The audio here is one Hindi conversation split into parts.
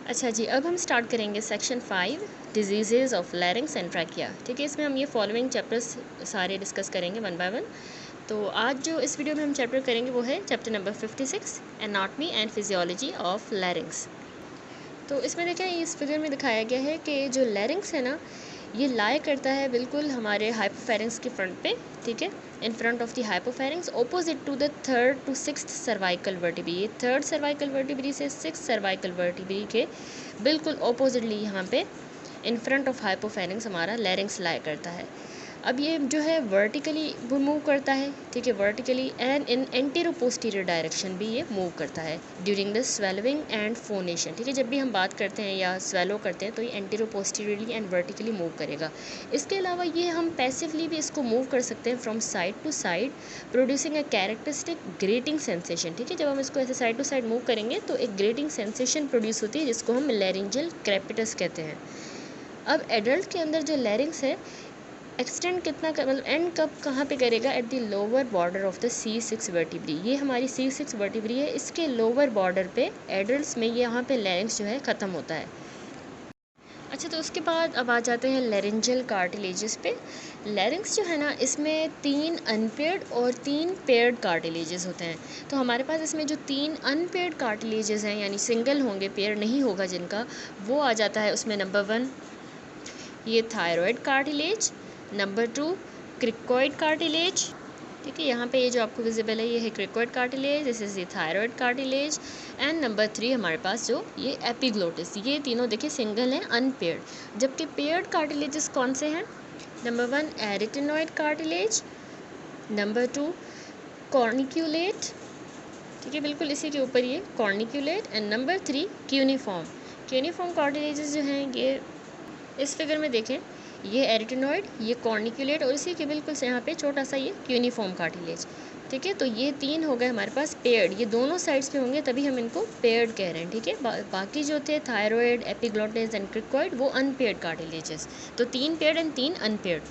अच्छा जी, अब हम स्टार्ट करेंगे section 5 diseases of larynx and trachea. ठीक है, इसमें हम ये फॉलोइंग चैप्टर्स सारे डिस्कस करेंगे वन बाय वन। तो आज जो इस वीडियो में हम चैप्टर करेंगे वो है chapter number 56 anatomy and physiology of larynx. तो इसमें देखें, इस फिगर में दिखाया गया है कि जो लैरिंक्स है ना, ये लाई करता है बिल्कुल हमारे हाइपोफेरिंक्स के फ्रंट पे। ठीक है, in front of the hypopharynx opposite to the third to sixth cervical vertebrae. ये थर्ड सर्वाइकल वर्टिब्री से सिक्स सर्वाइकल वर्टिब्री के बिल्कुल ऑपोजिटली यहाँ पे इन फ्रंट ऑफ हाइपोफेरिंक्स हमारा लैरिंक्स लाई करता है। अब ये जो है वर्टिकली वो मूव करता है। ठीक है, vertically and in antero posterior direction भी ये मूव करता है ड्यूरिंग द स्वेलविंग एंड फोनेशन। ठीक है, जब भी हम बात करते हैं या स्वेलो करते हैं तो ये antero posteriorly and vertically move करेगा। इसके अलावा ये हम पैसिवली भी इसको मूव कर सकते हैं from side to side, producing a characteristic grating sensation. ठीक है, जब हम इसको ऐसे साइड टू साइड मूव करेंगे तो एक ग्रेटिंग सेंसेशन प्रोड्यूस होती है जिसको हम लैरिंजियल क्रेपिटस कहते हैं। अब एडल्ट के अंदर जो लैरिंक्स है एक्सटेंड कितना मतलब एंड कब कहाँ पे करेगा, at the lower border of the C6 vertebrae. ये हमारी C6 वर्टिब्री है, इसके लोअर बॉर्डर पे एडल्ट्स में ये यहाँ पे लैरिंक्स जो है ख़त्म होता है। अच्छा, तो उसके बाद अब आ जाते हैं लैरिंजियल कार्टिलेजेस पे। लैरिंक्स जो है ना, इसमें 3 अनपेयर्ड और 3 पेयर्ड कार्टिलेजेस होते हैं। तो हमारे पास इसमें जो 3 अनपेयर्ड कार्टिलेजेस हैं यानी सिंगल होंगे, पेयर नहीं होगा जिनका, वो आ जाता है उसमें नंबर 1 ये thyroid cartilage, number 2 cricoid cartilage. ठीक है, यहाँ पे ये जो आपको विजिबल है ये है cricoid cartilage, this is the thyroid cartilage. And number 3 हमारे पास जो ये एपिग्लोटिस। ये तीनों देखिए सिंगल हैं, अनपेयर्ड। जबकि पेयर्ड कार्टिलेजेस कौन से हैं? Number 1 एरिटेनॉइड cartilage, number 2 corniculate. ठीक है, बिल्कुल इसी के ऊपर ये corniculate. And number 3 cuneiform. Cuneiform cartilages जो हैं ये इस फिगर में देखें, ये एरिटेनॉइड, ये कॉर्निक्यूलेट और इसी के बिल्कुल से यहाँ पे छोटा सा ये क्यूनिफॉर्म कार्टिलेज। ठीक है, तो ये 3 हो गए हमारे पास पेयर्ड। ये दोनों साइड्स पे होंगे तभी हम इनको पेयर्ड कह रहे हैं। ठीक है, बाकी जो थे थायरॉयड, एपिग्लोटिस एंड क्रिकोइड वो अनपेयर्ड कार्टिलेजेस। तो 3 पेयर्ड एंड 3 अनपेयर्ड।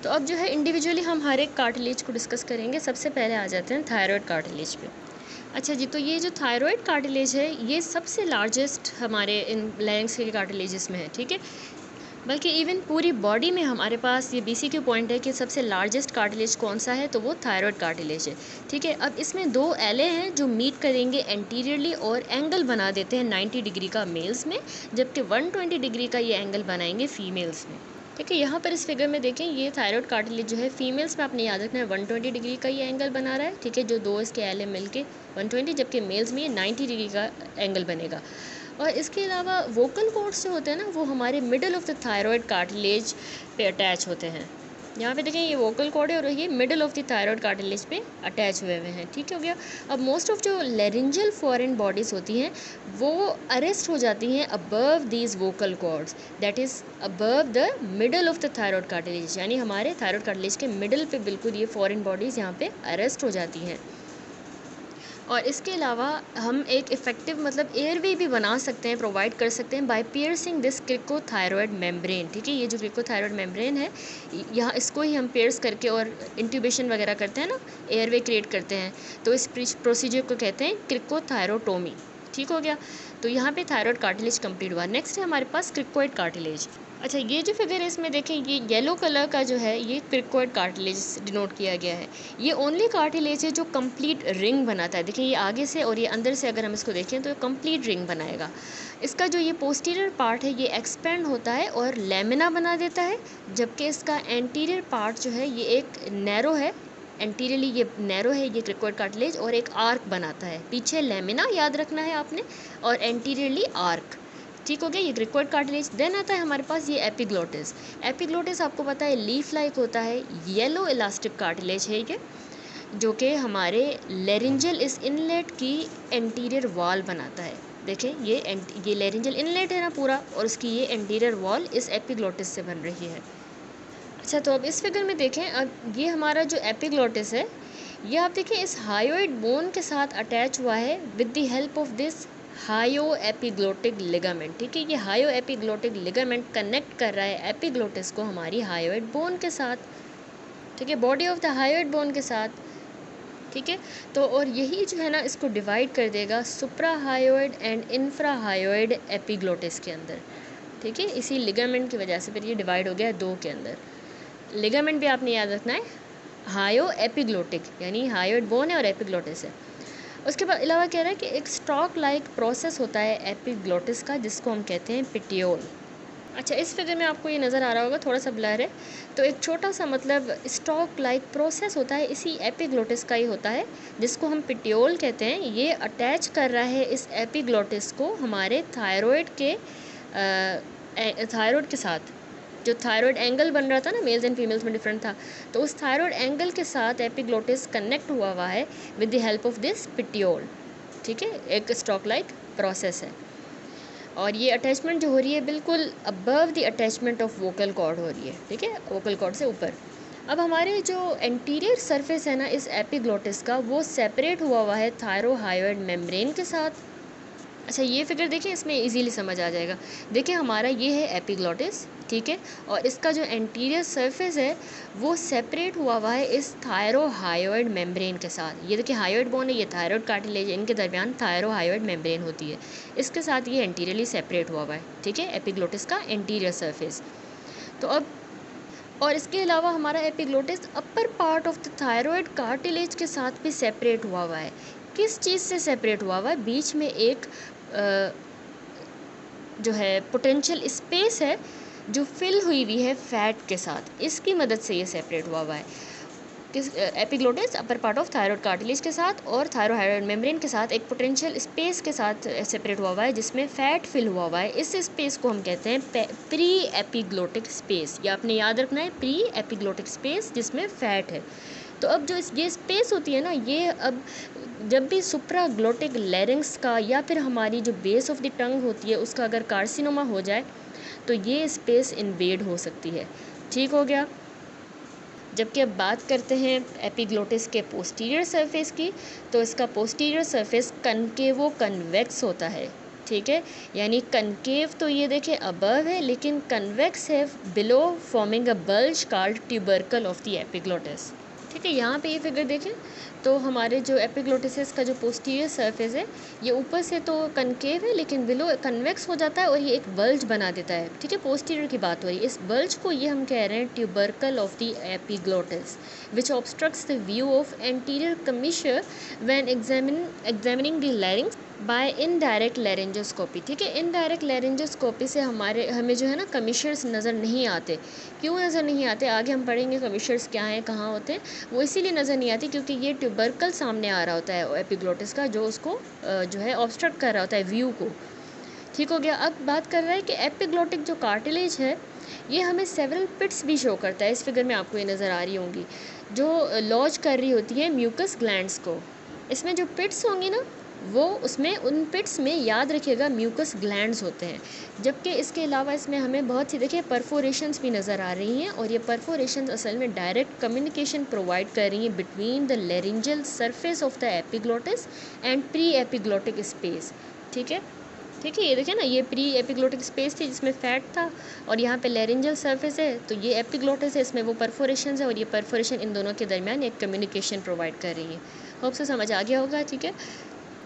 तो अब जो है इंडिविजुअली हम हर एक कार्टिलेज को डिस्कस करेंगे। सबसे पहले आ जाते हैं थायरॉयड कार्टिलेज पे। अच्छा जी, तो ये जो थायरॉयड कार्टिलेज है ये सबसे लार्जेस्ट हमारे इन लैरिंक्स के कार्टिलेजेस में है। ठीक है, बल्कि इवन पूरी बॉडी में हमारे पास ये BCQ पॉइंट है कि सबसे लार्जेस्ट कार्टिलेज कौन सा है, तो वो थायरॉयड कार्टिलेज है। ठीक है, अब इसमें 2 एले हैं जो मीट करेंगे एंटीरियरली और एंगल बना देते हैं 90 डिग्री का मेल्स में, जबकि 120 डिग्री का ये एंगल बनाएंगे फीमेल्स में। ठीक है, यहाँ पर इस फिगर में देखें, ये थायरॉयड कार्टिलेज जो है फीमेल्स में आपने याद रखना है 120 डिग्री का ये एंगल बना रहा है। ठीक है, जो 2 इसके एले मिलके 120, जबकि मेल्स में ये 90 डिग्री का एंगल बनेगा। और इसके अलावा वोकल कॉर्ड्स जो होते हैं ना, वो हमारे middle of the thyroid cartilage पे अटैच होते हैं। यहाँ पे देखें, ये वोकल कॉर्ड है और ये middle of the thyroid cartilage पे अटैच हुए हुए हैं। ठीक हो गया। अब मोस्ट ऑफ जो लैरिंजियल फॉरेन बॉडीज़ होती हैं वो अरेस्ट हो जाती हैं above these vocal cords, that is above the middle of the thyroid cartilage, यानी हमारे थायरॉयड कार्टिलेज के मिडल पे बिल्कुल ये फॉरेन बॉडीज़ यहाँ पे अरेस्ट हो जाती हैं। और इसके अलावा हम एक इफ़ेक्टिव मतलब एयरवे भी बना सकते हैं, प्रोवाइड कर सकते हैं बाय पियर्सिंग दिस क्रिकोथायरॉयड मेम्ब्रेन। ठीक है, ये जो क्रिकोथायरॉयड मेम्ब्रेन है यहाँ इसको ही हम पियर्स करके और इंट्यूबेशन वगैरह करते हैं ना, एयरवे क्रिएट करते हैं, तो इस प्रोसीजर को कहते हैं क्रिकोथायरोटोमी। ठीक हो गया, तो यहाँ पे थायरॉयड कार्टिलेज कंप्लीट हुआ। नेक्स्ट है हमारे पास क्रिकोइड कार्टिलेज। अच्छा, ये जो फिगर है इसमें देखें, ये येलो कलर का जो है ये क्रिकोइड कार्टिलेज डिनोट किया गया है। ये ओनली कार्टिलेज है जो कंप्लीट रिंग बनाता है। देखिए, ये आगे से और ये अंदर से अगर हम इसको देखें तो ये कंप्लीट रिंग बनाएगा। इसका जो ये पोस्टीरियर पार्ट है ये एक्सपेंड होता है और लेमिना बना देता है, जबकि इसका एंटीरियर पार्ट जो है ये एक नैरो है। एंटीरियरली ये नैरो है ये क्रिकोइड कार्टिलेज और एक आर्क बनाता है। पीछे लेमिना याद रखना है आपने, और एंटीरियरली आर्क। ठीक हो गया, ये क्रिकोइड कार्टिलेज। देन आता है हमारे पास ये एपिग्लोटिस। एपिग्लोटिस आपको पता है लीफ लाइक होता है, येलो इलास्टिक कार्टिलेज है ये, जो कि हमारे लेरिंजियल इस इनलेट की एंटीरियर वॉल बनाता है। देखें, ये लेरिंजियल इनलेट है ना पूरा, और उसकी ये एंटीरियर वॉल इस एपिग्लोटिस से बन रही है। अच्छा, तो अब इस फिगर में देखें, अब ये हमारा जो एपिग्लोटिस है ये आप देखिए इस हायोइड बोन के साथ अटैच हुआ है with the help of this हायो एपिग्लोटिक लिगामेंट। ठीक है, ये हायो एपिग्लोटिक लिगामेंट कनेक्ट कर रहा है एपिग्लोटिस को हमारी हायोइड बोन के साथ। ठीक है, body of the hyoid bone के साथ। ठीक है। तो और यही जो है ना इसको डिवाइड कर देगा सुप्राहायोइड एंड इंफ्राहायोइड एपिग्लोटिस के अंदर, ठीक है। इसी लिगामेंट की वजह से फिर ये डिवाइड हो गया है दो के अंदर। लिगामेंट भी आपने याद रखना है, हायो एपिग्लोटिक, यानी हायोइड बोन है और एपिग्लोटिस है। उसके बाद अलावा कह रहा है कि एक स्टॉक लाइक प्रोसेस होता है एपिग्लोटिस का, जिसको हम कहते हैं पिटियोल। अच्छा, इस फिगर में आपको ये नज़र आ रहा होगा, थोड़ा सा ब्लर है, तो एक छोटा सा मतलब स्टॉक लाइक प्रोसेस होता है, इसी एपिग्लोटिस का ही होता है, जिसको हम पिटियोल कहते हैं। ये अटैच कर रहा है इस एपिग्लोटिस को हमारे थायराइड के साथ। जो थायराइड एंगल बन रहा था ना, मेल्स एंड फीमेल्स में डिफरेंट था, तो उस थायराइड एंगल के साथ एपिग्लोटिस कनेक्ट हुआ है with the help of this petiole, ठीक है। एक स्टॉक लाइक प्रोसेस है, और ये अटैचमेंट जो हो रही है बिल्कुल above the attachment of vocal cord हो रही है, ठीक है, वोकल कॉर्ड से ऊपर। अब हमारे जो एंटीरियर सरफेस है ना इस एपिग्लोटिस का, वो सेपरेट हुआ है थायरोहायोइड मेम्ब्रेन के साथ। अच्छा, ये फिगर देखिए, इसमें इजीली समझ आ जाएगा। देखिए, हमारा ये है एपिग्लोटिस, ठीक है, और इसका जो एंटीरियर सरफेस है वो सेपरेट हुआ है इस थायरोहायोइड मेम्ब्रेन के साथ। ये देखिए, हायोइड बोन है, ये थायराइड कार्टिलेज, इनके दरमियान थायरोहायोइड मेम्ब्रेन होती है, इसके साथ ये एंटीरियरली सेपरेट हुआ है, ठीक है, एपिग्लोटिस का एंटीरियर सरफेस। तो अब और इसके अलावा हमारा epiglottis upper part of the thyroid cartilage के साथ भी सेपरेट हुआ है। किस चीज़ से सेपरेट हुआ है? बीच में एक जो है पोटेंशियल स्पेस है जो फिल हुई है फैट के साथ, इसकी मदद से ये सेपरेट हुआ है। किस epiglottis upper part of thyroid cartilage के साथ और थायरोहायोइड मेम्ब्रेन के साथ एक पोटेंशियल स्पेस के साथ सेपरेट हुआ है, जिसमें फैट फिल हुआ है। इस स्पेस को हम कहते हैं प्री एपिग्लोटिक स्पेस, या आपने याद रखना है, प्री एपिग्लोटिक स्पेस जिसमें फैट है। तो अब जो ये स्पेस होती है ना, ये अब जब भी सुप्राग्लोटिक लैरिंग्स का या फिर हमारी जो बेस ऑफ द टंग होती है उसका अगर कार्सिनोमा हो जाए तो ये स्पेस इन्वेड हो सकती है, ठीक हो गया। जबकि अब बात करते हैं एपिग्लोटिस के पोस्टीरियर सरफेस की, तो इसका पोस्टीरियर सरफेस कनकेवो कन्वेक्स होता है, ठीक है, यानी कनकेव तो ये देखें अबव है, लेकिन कन्वेक्स है below, forming a bulge called tubercle of the epiglottis, ठीक है। यहाँ पे ये फिगर देखें तो हमारे जो एपिग्लोटिस का जो पोस्टीरियर सरफेस है ये ऊपर से तो कनकेव है, लेकिन बिलो कन्वेक्स हो जाता है और ये एक बल्ज बना देता है, ठीक है। पोस्टीरियर की बात हो रही है, इस बल्ज को ये हम कह रहे हैं tubercle of the epiglottis, which obstructs the view of anterior commissure when examining the larynx by indirect laryngoscopy, ठीक है। इनडायरेक्ट लैरिंजोस्कोपी से हमें जो है ना कमिशर्स नज़र नहीं आते। क्यों नज़र नहीं आते? आगे हम पढ़ेंगे कमिशर्स क्या हैं, कहाँ होते हैं। वो इसीलिए नज़र नहीं आती क्योंकि ये ट्यूबरकल सामने आ रहा होता है एपिग्लोटिस का, जो उसको जो है ऑब्स्ट्रक्ट कर रहा होता है व्यू को, ठीक हो गया। अब बात कर रहा है कि एपिग्लोटिक जो कार्टिलेज है ये हमें सेवरल पिट्स भी शो करता है। इस फिगर में आपको ये नज़र आ रही होंगी, जो लॉज कर रही होती है म्यूकस ग्लैंड्स को। इसमें जो पिट्स होंगी ना, वो उसमें उन पिट्स में याद रखिएगा म्यूकस ग्लैंड्स होते हैं। जबकि इसके अलावा इसमें हमें बहुत सी देखिए परफोरेशंस भी नज़र आ रही हैं, और ये परफोरेशंस असल में डायरेक्ट कम्युनिकेशन प्रोवाइड कर रही हैं between the laryngeal surface of the epiglottis and pre epiglottic space, ठीक है, ठीक है। ये देखें ना, ये प्री एपिग्लोटिक स्पेस थी जिसमें फैट था, और यहाँ पे लेरिंजियल सरफेस है, तो ये एपिग्लोटिस है, इसमें वो परफोरेशंस है, और ये परफोरेशन इन दोनों के दरमियान एक कम्युनिकेशन प्रोवाइड कर रही है। होप से समझ आ गया होगा, ठीक है।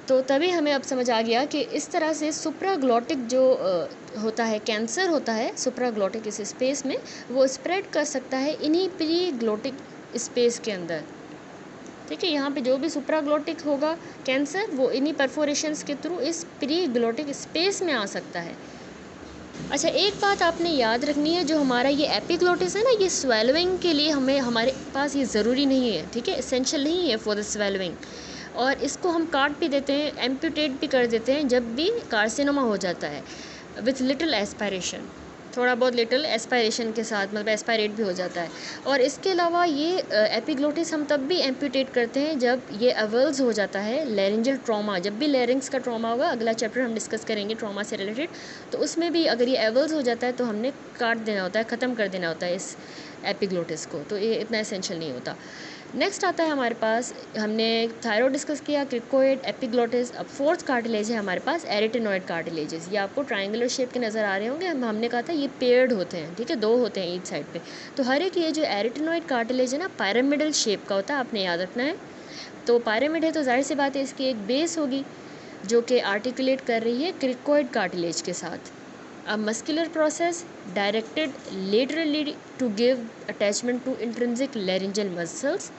तो तभी हमें अब समझ आ गया कि इस तरह से सुप्राग्लोटिक जो होता है, कैंसर होता है सुप्राग्लोटिक इस स्पेस में, वो स्प्रेड कर सकता है इन्हीं प्री ग्लोटिक स्पेस के अंदर, ठीक है। यहाँ पे जो भी सुप्राग्लोटिक होगा कैंसर, वो इन्हीं परफोरेशंस के थ्रू इस प्री ग्लोटिक स्पेस में आ सकता है। अच्छा, एक बात आपने याद रखनी है, जो हमारा ये एपिग्लोटिस है ना, ये स्वेलोइंग के लिए हमारे पास ये ज़रूरी नहीं है, ठीक है, एसेंशियल नहीं है फॉर द स्वेलोइंग, और इसको हम काट भी देते हैं, एम्पूटेट भी कर देते हैं जब भी कार्सिनोमा हो जाता है, विथ लिटिल एस्पायरेशन, थोड़ा बहुत लिटिल एस्पायरेशन के साथ, मतलब एस्पायरेट भी हो जाता है। और इसके अलावा ये एपिग्लोटिस हम तब भी एम्पूटेट करते हैं जब ये अवल्स हो जाता है लेरिंजियल ट्रॉमा, जब भी लेरिंग्स का ट्रॉमा होगा, अगला चैप्टर हम डिस्कस करेंगे ट्रॉमा से रिलेटेड, तो उसमें भी अगर ये अवल्स हो जाता है तो हमने काट देना होता है, ख़त्म कर देना होता है इस एपिग्लोटिस को, तो ये इतना एसेंशियल नहीं होता। नेक्स्ट आता है हमारे पास, हमने थायराइड डिस्कस किया, क्रिकोइड, एपिग्लोटिस। अब फोर्थ कार्टिलेज है हमारे पास एरिटेनॉइड कार्टिलेजेस। ये आपको ट्रायंगुलर शेप के नज़र आ रहे होंगे, हमने कहा था ये पेयर्ड होते हैं, ठीक है, दो होते हैं ईच साइड पे। तो हर एक ये जो एरिटेनॉइड कार्टिलेज है ना, पिरामिडल शेप का होता है, आपने याद रखना है। तो पायरामिड है तो जाहिर सी बात है इसकी एक बेस होगी जो कि आर्टिकुलेट कर रही है क्रिकोइड कार्टिलेज के साथ। अब muscular process directed laterally to give attachment to intrinsic laryngeal muscles.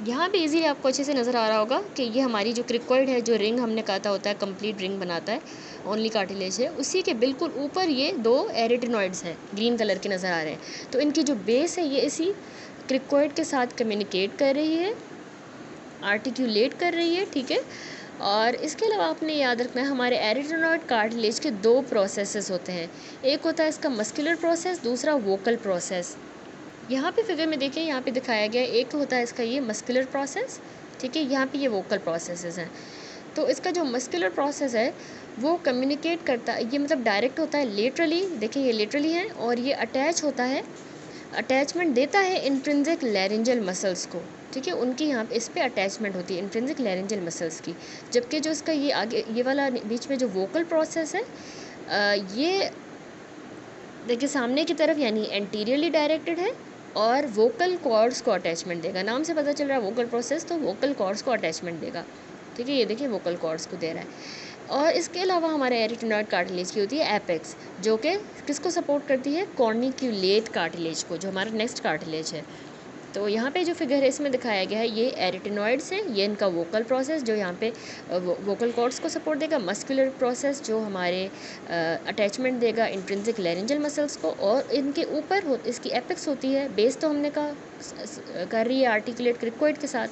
यहाँ पे इजीली आपको अच्छे से नज़र आ रहा होगा कि ये हमारी जो क्रिकोइड है, जो रिंग हमने कहा होता है, कंप्लीट रिंग बनाता है, ओनली कार्टिलेज है, उसी के बिल्कुल ऊपर ये दो एरिटिनॉइड्स हैं, ग्रीन कलर के नज़र आ रहे हैं। तो इनकी जो बेस है ये इसी क्रिकोइड के साथ कम्युनिकेट कर रही है, आर्टिकुलेट कर रही है, ठीक है। और इसके अलावा आपने याद रखना है हमारे एरिटिनॉइड कार्टिलेज के दो प्रोसेसेस होते हैं। एक होता है इसका मस्कुलर प्रोसेस, दूसरा वोकल प्रोसेस। यहाँ पे फिगर में देखिए, यहाँ पे दिखाया गया एक होता है इसका ये मस्कुलर प्रोसेस, ठीक है, यहाँ पे ये वोकल प्रोसेसेस हैं। तो इसका जो मस्कुलर प्रोसेस है वो कम्युनिकेट करता है, ये मतलब डायरेक्ट होता है लेटरली, देखिए ये लेटरली है, और ये अटैच होता है, अटैचमेंट देता है इंट्रिंसिक लैरिंजियल मसल्स को, ठीक है, उनकी यहाँ पे इस पर अटैचमेंट होती है इंट्रिंसिक लैरिंजियल मसल्स की। जबकि जो इसका ये आगे ये वाला बीच में जो वोकल प्रोसेस है ये देखिए सामने की तरफ यानी एंटीरियरली डायरेक्टेड है और वोकल कॉर्ड्स को अटैचमेंट देगा। नाम से पता चल रहा है वोकल प्रोसेस, तो वोकल कॉर्ड्स को अटैचमेंट देगा, ठीक है, ये देखिए वोकल कॉर्ड्स को दे रहा है। और इसके अलावा हमारे एरिटिनॉइड कार्टिलेज की होती है एपेक्स, जो कि किसको सपोर्ट करती है, कॉर्निक्यूलेट कार्टिलेज को, जो हमारा नेक्स्ट कार्टिलेज है। तो यहाँ पे जो फिगर है इसमें दिखाया गया है ये एरिटिनॉइड्स हैं, ये इनका वोकल प्रोसेस जो यहाँ पे वोकल कॉर्ड्स को सपोर्ट देगा, मस्कुलर प्रोसेस जो हमारे अटैचमेंट देगा इंट्रिंसिक लैरिंजियल मसल्स को, और इनके ऊपर इसकी एपेक्स होती है, बेस तो हमने कहा कर रही है आर्टिकुलेट क्रिकोइड के साथ,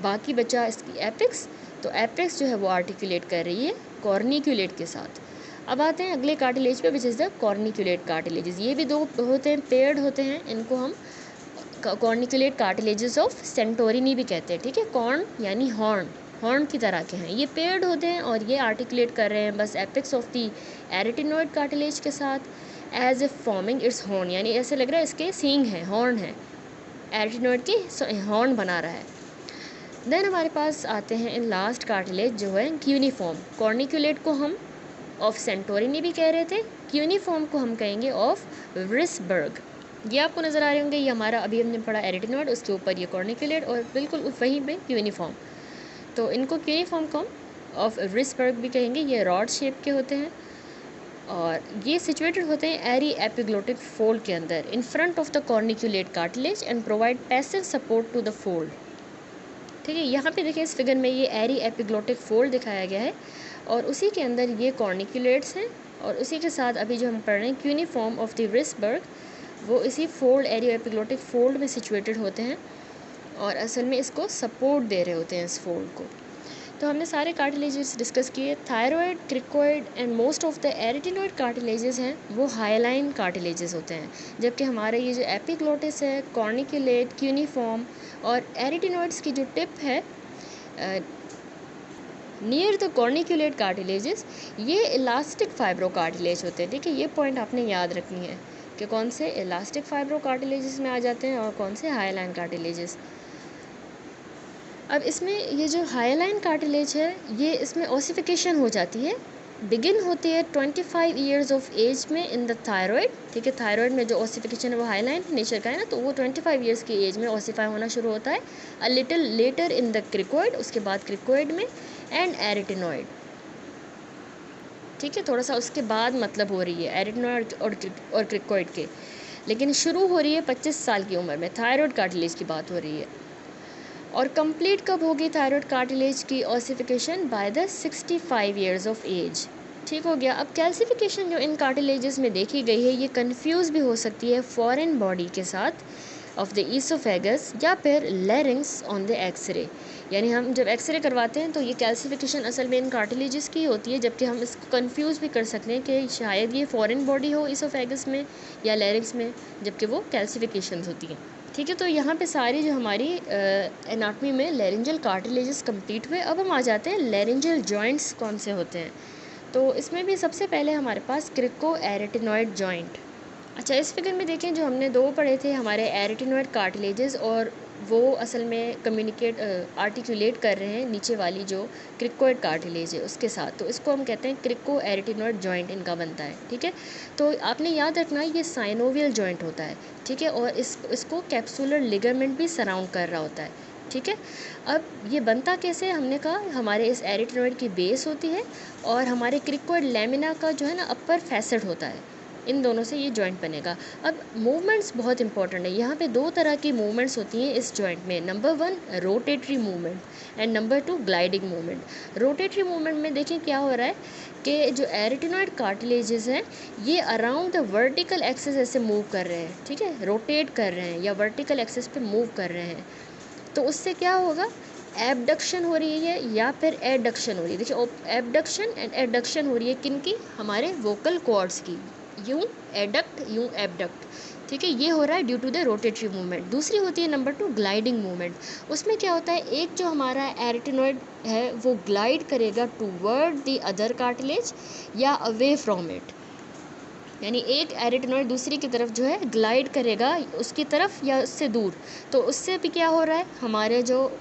बाकी बचा इसकी एपेक्स। तो एपेक्स जो है वो आर्टिकुलेट कर रही है कॉर्निक्यूलेट के साथ। अब आते हैं अगले कार्टिलेज पे, which is the corniculate cartilages. ये भी दो होते हैं, पेयर्ड होते हैं, इनको हम कॉर्निकुलेट कार्टिलेजेस ऑफ सेंटोरिनी भी कहते हैं, ठीक है। कॉर्न यानी हॉर्न की तरह के हैं, ये पेयर्ड होते हैं और ये आर्टिकुलेट कर रहे हैं बस apex of the arytenoid cartilage के साथ, as a forming its horn, यानी ऐसे लग रहा है इसके सींग हैं, हॉर्न है, एरिटिनॉइड की हॉर्न बना रहा है। देन हमारे पास आते हैं इन लास्ट कार्टिलेज जो है क्यूनिफॉर्म। कॉर्निकुलेट को हम ऑफ सेंटोरिनी भी कह रहे थे, क्यूनिफॉर्म को हम कहेंगे ऑफ व्रिसबर्ग। ये आपको नज़र आ रहे होंगे, ये हमारा अभी हमने पढ़ा एरिटिनॉइड, उसके ऊपर ये कॉर्निकुलेट और बिल्कुल वहीं पे यूनिफॉर्म। तो इनको यूनिफॉर्म को ऑफ व्रिसबर्ग भी कहेंगे। ये रॉड शेप के होते हैं और ये सिचुएटेड होते हैं एरी एपिग्लोटिक फोल्ड के अंदर, in front of the corniculate cartilage and provide passive support to the fold, ठीक है। यहाँ पे देखिए इस फिगर में ये एरी एपिग्लोटिक फोल्ड दिखाया गया है और उसी के अंदर ये कॉर्निकुलेट्स हैं, और उसी के साथ अभी जो हम पढ़ रहे हैं क्यूनिफॉर्म ऑफ द व्रिसबर्ग, वो इसी फोल्ड एरियो एपिग्लोटिक फोल्ड में सिचुएटेड होते हैं और असल में इसको सपोर्ट दे रहे होते हैं इस फोल्ड को। तो हमने सारे कार्टिलेजेस डिस्कस किए। Thyroid, cricoid and most of the arytenoid cartilages हैं वो हाईलाइन कार्टिलेजेस होते हैं, जबकि हमारे ये जो एपिग्लोटिस है, कॉर्निकुलेट, क्यूनिफॉर्म और एरिटिनॉइड्स की जो टिप है नियर द कॉर्निकुलेट कार्टिलेजेस, ये इलास्टिक फाइब्रो कार्टिलेज होते हैं, ठीक है। ये पॉइंट आपने याद रखनी है कि कौन से इलास्टिक फाइब्रो कार्टिलेजेस में आ जाते हैं और कौन से हाईलाइन कार्टिलेजेस। अब इसमें ये जो हाईलाइन कार्टिलेज है ये इसमें ओसिफिकेशन हो जाती है, बिगिन होती है 25 ईयर्स ऑफ एज में इन द थायरॉयड, ठीक है। थायरॉयड में जो ओसिफिकेशन है वो हाईलाइन नेचर का है ना, तो वो 25 ईयर्स की एज में ओसिफाई होना शुरू होता है। A little letter in the cricoid, उसके बाद क्रिकोइड में, एंड एरिटिनॉइड, ठीक है। थोड़ा सा उसके बाद मतलब हो रही है एरिटिनॉइड और क्रिकोइड के, लेकिन शुरू हो रही है 25 साल की उम्र में, थायरॉयड कार्टिलेज की बात हो रही है। और कंप्लीट कब होगी थायरॉयड कार्टिलेज की ossification? By the 65 years of age, ठीक हो गया। अब कैल्सिफिकेशन जो इन कार्टिलेजेस में देखी गई है ये कंफ्यूज भी हो सकती है फॉरेन बॉडी के साथ ऑफ द ईसोफेगस या फिर लैरिंग्स ऑन द एक्सरे, यानी हम जब एक्सरे करवाते हैं तो ये कैल्सिफिकेशन असल में इन कार्टिलेजेस की होती है, जबकि हम इसको कंफ्यूज भी कर सकते हैं कि शायद ये फॉरेन बॉडी हो ईसोफेगस में या लैरिंग्स में, जबकि वो कैल्सिफिकेशन होती हैं, ठीक है। तो यहाँ पे सारी जो हमारी एनाटमी में लैरिंजियल कार्टिलेजेस कंप्लीट हुए। अब हम आ जाते हैं लैरिंजियल जॉइंट्स कौन से होते हैं। तो इसमें भी सबसे पहले हमारे पास क्रिको एरिटिनॉइड जॉइंट। अच्छा, इस फिगर में देखें जो हमने दो पढ़े थे हमारे एरिटिनॉइड कार्टिलेजेस, और वो असल में कम्युनिकेट आर्टिकुलेट कर रहे हैं नीचे वाली जो क्रिकोइड कार्टिलेज है उसके साथ, तो इसको हम कहते हैं क्रिको एरिटिनॉइड जॉइंट इनका बनता है, ठीक है। तो आपने याद रखना ये साइनोवियल जॉइंट होता है, ठीक है, और इसको कैप्सुलर लिगामेंट भी सराउंड कर रहा होता है, ठीक है। अब ये बनता कैसे, हमने कहा हमारे इस एरिटेनॉइड की बेस होती है और हमारे क्रिकोइड लैमिना का जो है ना अपर फैसेट होता है, इन दोनों से ये जॉइंट बनेगा। अब मूवमेंट्स बहुत इंपॉर्टेंट है, यहाँ पे दो तरह की मूवमेंट्स होती हैं इस जॉइंट में। Number 1 rotatory movement and number 2 gliding movement. Rotatory movement में देखिए क्या हो रहा है कि जो एरिटेनॉइड कार्टिलेजेस हैं ये अराउंड द वर्टिकल एक्सिस ऐसे मूव कर रहे हैं, ठीक है, रोटेट कर रहे हैं या वर्टिकल एक्सिस पे मूव कर रहे हैं। तो उससे क्या होगा, एबडक्शन हो रही है या फिर एडक्शन हो रही है। देखिए एबडक्शन एंड एडक्शन हो रही है किनकी, हमारे वोकल कॉर्ड्स की, यूँ एडक्ट यूँ एबडक्ट, ठीक है, ये हो रहा है due to the rotatory movement. दूसरी होती है नंबर 2 ग्लाइडिंग मूवमेंट। उसमें क्या होता है, एक जो हमारा एरिटेनॉइड है वो ग्लाइड करेगा टूवर्ड द अदर कार्टिलेज या अवे फ्रॉम इट, यानी एक एरिटेनॉइड दूसरी की तरफ जो है ग्लाइड करेगा उसकी तरफ या उससे दूर। तो उससे भी क्या हो रहा है, हमारे जो